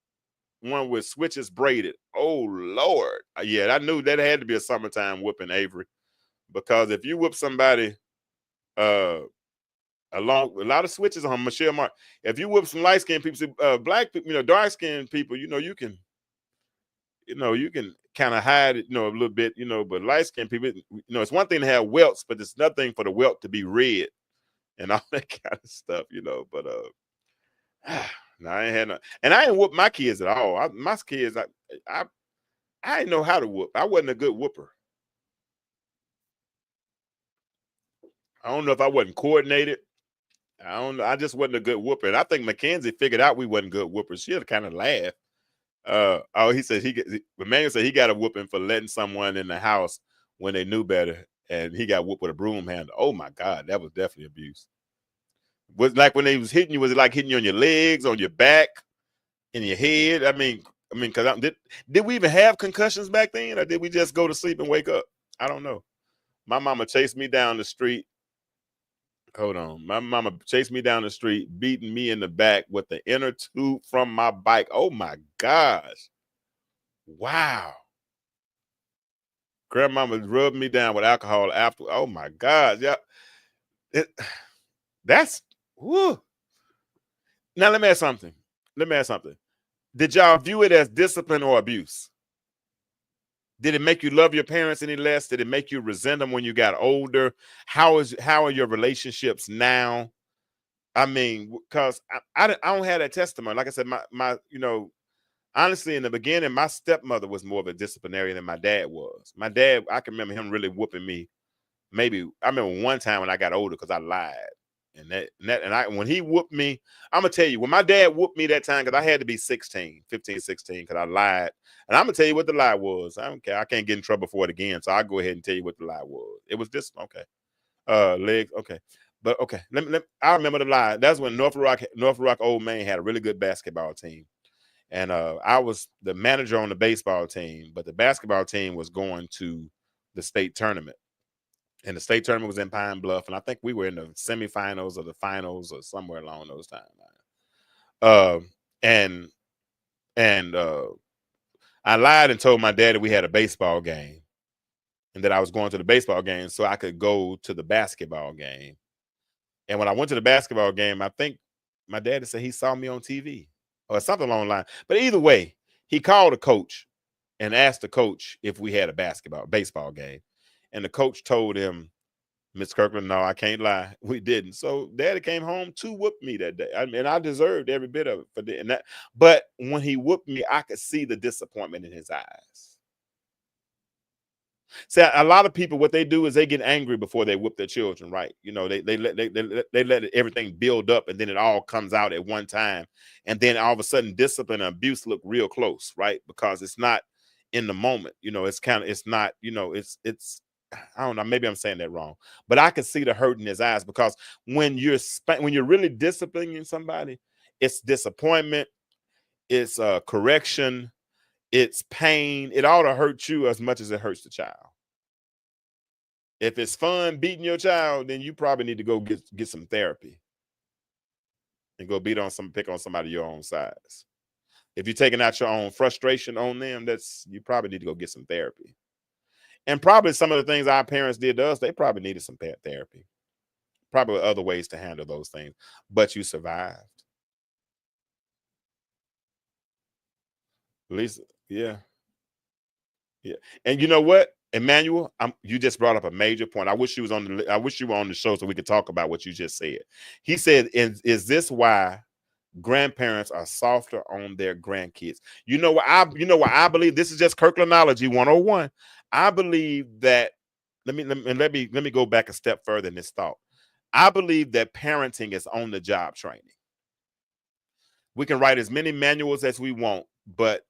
one with switches braided. Oh Lord. Yeah, I knew that had to be a summertime whooping, Avery. Because if you whoop somebody along a lot of switches on Michelle Mark, if you whoop some light-skinned people, black people, dark-skinned people, you can kind of hide it, a little bit, but light-skinned people, it's one thing to have welts, but it's nothing for the welt to be red and all that kind of stuff, but no, I ain't had no, and I ain't whoop my kids at all. My kids, I didn't know how to whoop. I wasn't a good whooper. I don't know if I wasn't coordinated. I don't know. I just wasn't a good whooper. And I think Mackenzie figured out we wasn't good whoopers. She'll kind of laugh. He said Emmanuel said he got a whooping for letting someone in the house when they knew better, and he got whooped with a broom handle. Oh my God, that was definitely abuse. Was like when they was hitting you, was it like hitting you on your legs, on your back, in your head? I mean, because did we even have concussions back then, or did we just go to sleep and wake up? I don't know. My mama chased me down the street. Hold on. My mama chased me down the street, beating me in the back with the inner tube from my bike. Oh my gosh. Wow. Grandmama rubbed me down with alcohol after. Oh my God. Yeah. That's whoo. Now let me ask something. Did y'all view it as discipline or abuse? Did it make you love your parents any less? Did it make you resent them when you got older? How are your relationships now? I mean, because I don't have that testimony. Like I said, my honestly, in the beginning, my stepmother was more of a disciplinarian than my dad was. My dad, I can remember him really whooping me. Maybe I remember one time when I got older because I lied. And when he whooped me, I'm gonna tell you, when my dad whooped me that time, because I had to be 15, 16, because I lied. And I'm gonna tell you what the lie was. I don't care. I can't get in trouble for it again. So I'll go ahead and tell you what the lie was. It was this, okay. Legs, okay. But okay, I remember the lie. That's when North Rock Old Main had a really good basketball team. And I was the manager on the baseball team, but the basketball team was going to the state tournament. And the state tournament was in Pine Bluff, and I think we were in the semifinals or the finals or somewhere along those timelines. And I lied and told my dad that we had a baseball game, and that I was going to the baseball game so I could go to the basketball game. And when I went to the basketball game, I think my dad said he saw me on TV or something along the line. But either way, he called a coach and asked the coach if we had a baseball game, and the coach told him, Miss Kirkland, no, I can't lie. We didn't. So daddy came home to whoop me that day. And I deserved every bit of it for that. But when he whooped me, I could see the disappointment in his eyes. See, a lot of people, what they do is they get angry before they whoop their children, right? They let everything build up, and then it all comes out at one time. And then all of a sudden, discipline and abuse look real close, right? Because it's not in the moment. It's not, I don't know, maybe I'm saying that wrong, but I can see the hurt in his eyes, because when you're really disciplining somebody, it's disappointment, it's correction, it's pain. It ought to hurt you as much as it hurts the child. If it's fun beating your child, then you probably need to go get some therapy and go pick on somebody your own size. If you're taking out your own frustration on them, you probably need to go get some therapy. And probably some of the things our parents did to us, they probably needed some therapy. Probably other ways to handle those things, but you survived. At least, yeah. Yeah. And you know what, Emmanuel, you just brought up a major point. I wish you were on the show so we could talk about what you just said. He said, is this why grandparents are softer on their grandkids? You know why I believe this is just Kirklandology 101. I believe that let me go back a step further in this thought. I believe that parenting is on the job training. We can write as many manuals as we want, but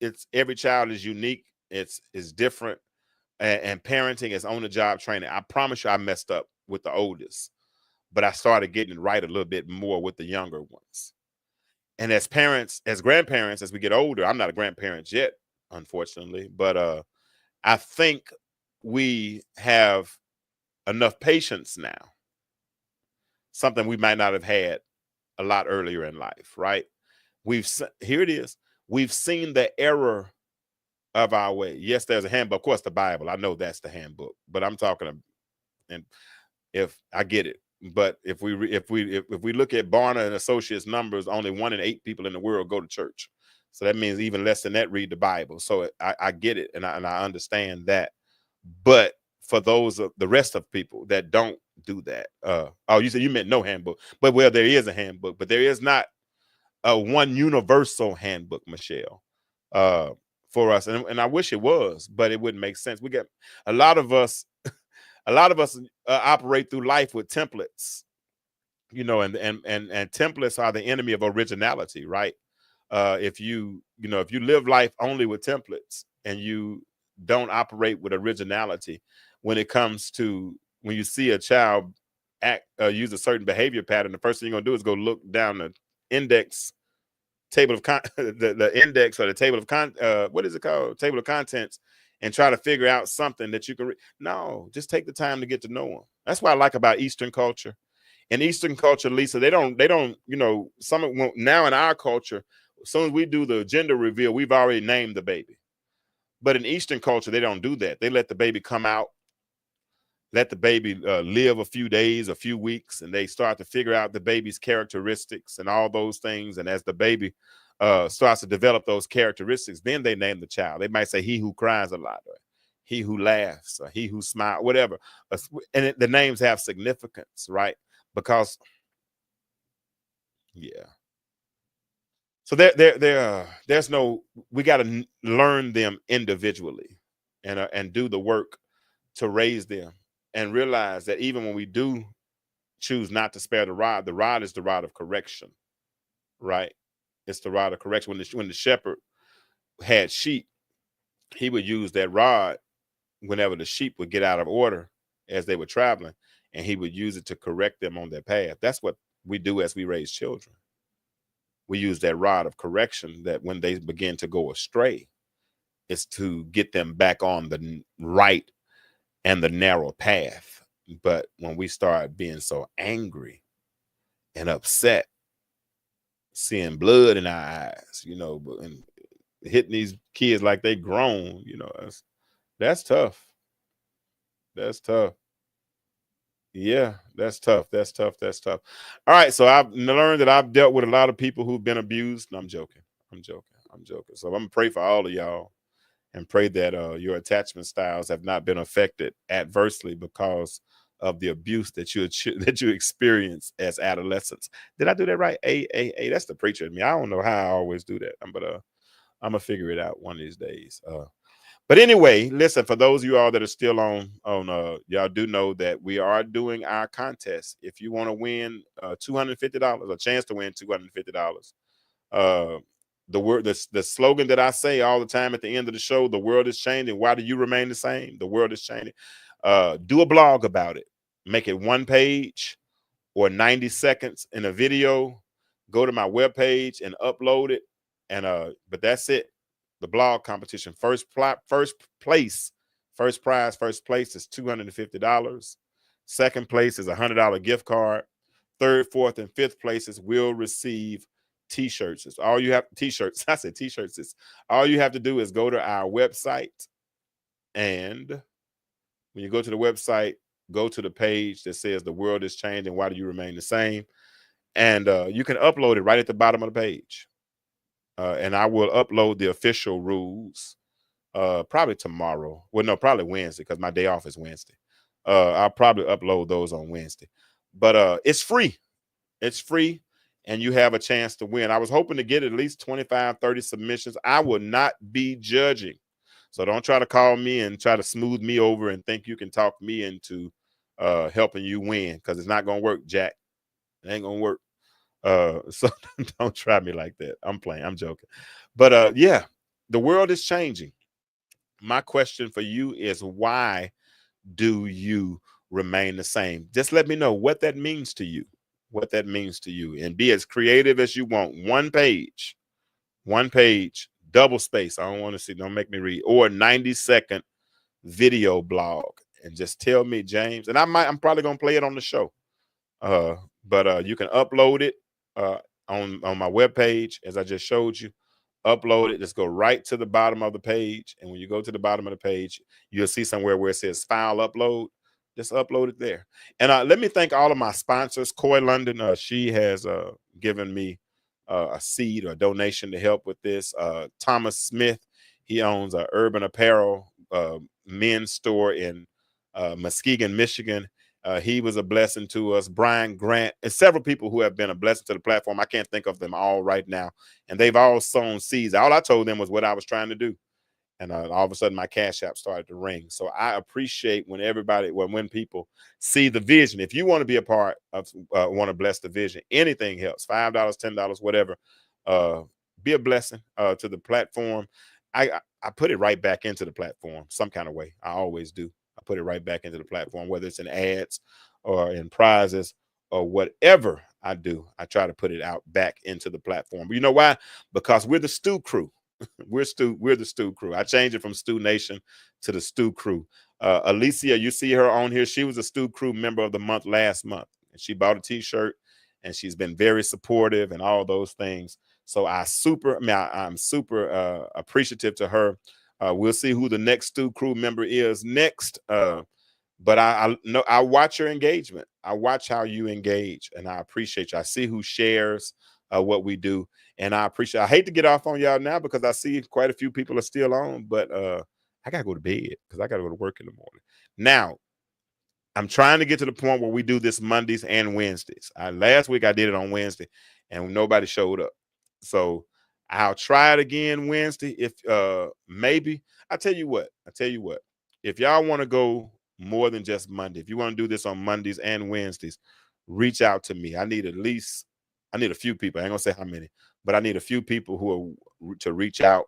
it's every child is unique. It's different, and parenting is on the job training. I promise you, I messed up with the oldest, but I started getting it right a little bit more with the younger ones. And as parents, as grandparents, as we get older, I'm not a grandparent yet, unfortunately, but I think we have enough patience now, something we might not have had a lot earlier in life, right? Here it is. We've seen the error of our way. Yes, there's a handbook. Of course, the Bible. I know that's the handbook, but I'm talking, and if I get it, but if we look at Barna and Associates numbers, only 1 in 8 people in the world go to church. So that means even less than that read the Bible. So I get it, and I understand that. But for those of the rest of people that don't do that, oh, you said you meant no handbook, but well, there is a handbook, but there is not one universal handbook, Michelle, uh, for us. And I wish it was, but it wouldn't make sense. We get a lot of us, a lot of us operate through life with templates, and templates are the enemy of originality, right? If you live life only with templates and you don't operate with originality when it comes to when you see a child use a certain behavior pattern, the first thing you're gonna do is go look down the index table of the index or the table of what is it called, table of contents, and try to figure out something that you can no, just take the time to get to know them. That's what I like about Eastern culture. In Eastern culture, Lisa, they don't now in our culture, as soon as we do the gender reveal, we've already named the baby. But in Eastern culture, they don't do that. They let the baby come out, let the baby live a few days, a few weeks, and they start to figure out the baby's characteristics and all those things. And as the baby starts to develop those characteristics, then they name the child. They might say he who cries a lot, or he who laughs, or he who smiles, whatever. And the names have significance, right? Because, yeah. So there's no, we got to learn them individually and do the work to raise them and realize that even when we do choose not to spare the rod is the rod of correction, right? It's the rod of correction. When the shepherd had sheep, he would use that rod whenever the sheep would get out of order as they were traveling, and he would use it to correct them on their path. That's what we do as we raise children. We use that rod of correction that when they begin to go astray, it's to get them back on the right and the narrow path. But when we start being so angry and upset, seeing blood in our eyes, and hitting these kids like they grown, that's tough. That's tough. Yeah, that's tough. That's tough. That's tough. All right. So I've learned that I've dealt with a lot of people who've been abused. No, I'm joking. I'm joking. I'm joking. So I'm gonna pray for all of y'all and pray that your attachment styles have not been affected adversely because of the abuse that that you experience as adolescents. Did I do that right? That's the preacher in me. I don't know how I always do that, but I'm gonna figure it out one of these days. But anyway, listen, for those of you all that are still on y'all do know that we are doing our contest. If you want to win $250, a chance to win $250. Uh the slogan that I say all the time at the end of the show, the world is changing. Why do you remain the same? The world is changing. Do a blog about it. Make it one page or 90 seconds in a video. Go to my webpage and upload it. And but that's it. The blog competition. First place is $250. Second place is $100 gift card. Third, fourth, and fifth places will receive t-shirts. It's all you have. T-shirts. I said t-shirts. All you have to do is go to our website, and when you go to the website, go to the page that says the world is changing. Why do you remain the same? And you can upload it right at the bottom of the page. and I will upload the official rules probably tomorrow. Well, no, probably Wednesday because my day off is Wednesday. I'll probably upload those on Wednesday. But it's free. It's free, and you have a chance to win. I was hoping to get at least 25, 30 submissions. I will not be judging. So don't try to call me and try to smooth me over and think you can talk me into helping you win, because it's not going to work, Jack. It ain't going to work. So don't try me like that. I'm playing. I'm joking. But yeah, the world is changing. My question for you is, why do you remain the same? Just let me know what that means to you. What that means to you, and be as creative as you want. One page, double space. I don't want to see, don't make me read, or 90-second video blog, and just tell me, James, and I'm probably gonna play it on the show. But you can upload it on my webpage, as I just showed you. Upload it, just go right to the bottom of the page, and when you go to the bottom of the page, you'll see somewhere where it says file upload. Just upload it there. And let me thank all of my sponsors. Coy London, she has given me a seed or donation to help with this. Thomas Smith, he owns a Urban Apparel men's store in Muskegon, Michigan. He was a blessing to us. Brian Grant, and several people who have been a blessing to the platform. I can't think of them all right now. And they've all sown seeds. All I told them was what I was trying to do. And all of a sudden, my Cash App started to ring. So I appreciate when people see the vision. If you want to be a part of, want to bless the vision, anything helps. $5, $10, whatever. Be a blessing to the platform. I put it right back into the platform some kind of way. I always do. I put it right back into the platform, whether it's in ads or in prizes or whatever I do. I try to put it out back into the platform. But you know why? Because we're the Stew Crew. We're the Stew Crew. I changed it from Stew Nation to the Stew Crew. Alicia, you see her on here. She was a Stew Crew member of the month last month, and she bought a t-shirt, and she's been very supportive and all those things. So I'm super appreciative to her. We'll see who the next Stew Crew member is next. But I know I watch your engagement. I watch how you engage, and I appreciate you. I see who shares what we do, and I appreciate. I hate to get off on y'all now because I see quite a few people are still on, but I gotta go to bed because I gotta go to work in the morning. Now, I'm trying to get to the point where we do this Mondays and Wednesdays. Last week I did it on Wednesday, and nobody showed up, so I'll try it again Wednesday. If maybe I tell you what, if y'all want to go more than just Monday, if you want to do this on Mondays and Wednesdays, reach out to me. I need a few people. I ain't gonna say how many, but I need a few people who are to reach out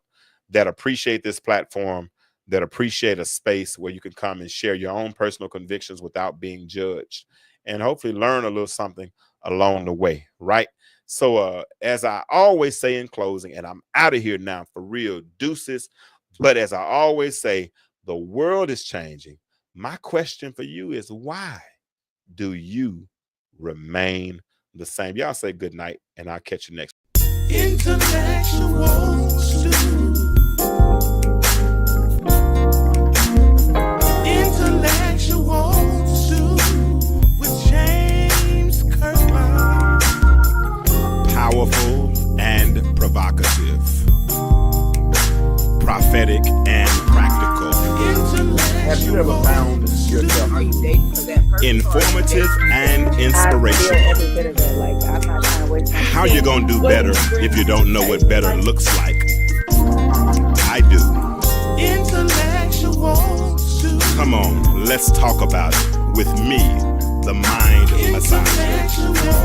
that appreciate this platform, that appreciate a space where you can come and share your own personal convictions without being judged, and hopefully learn a little something along the way, right? So as I always say in closing, and I'm out of here now for real, deuces, but as I always say, the world is changing. My question for you is, why do you remain the same? Y'all say good night, and I'll catch you next. Intellectual Stew. Intellectual Stew with James Kirkland. Powerful and provocative. Prophetic and practical. Have you ever found yourself? Are you dating for that person? Informative and I feel inspirational. every bit of it. Like, I'm not trying to waste my time. How you gonna do better if you don't know what better looks like? I do. Intellectual Stew. Come on, let's talk about it with me, the mind massager.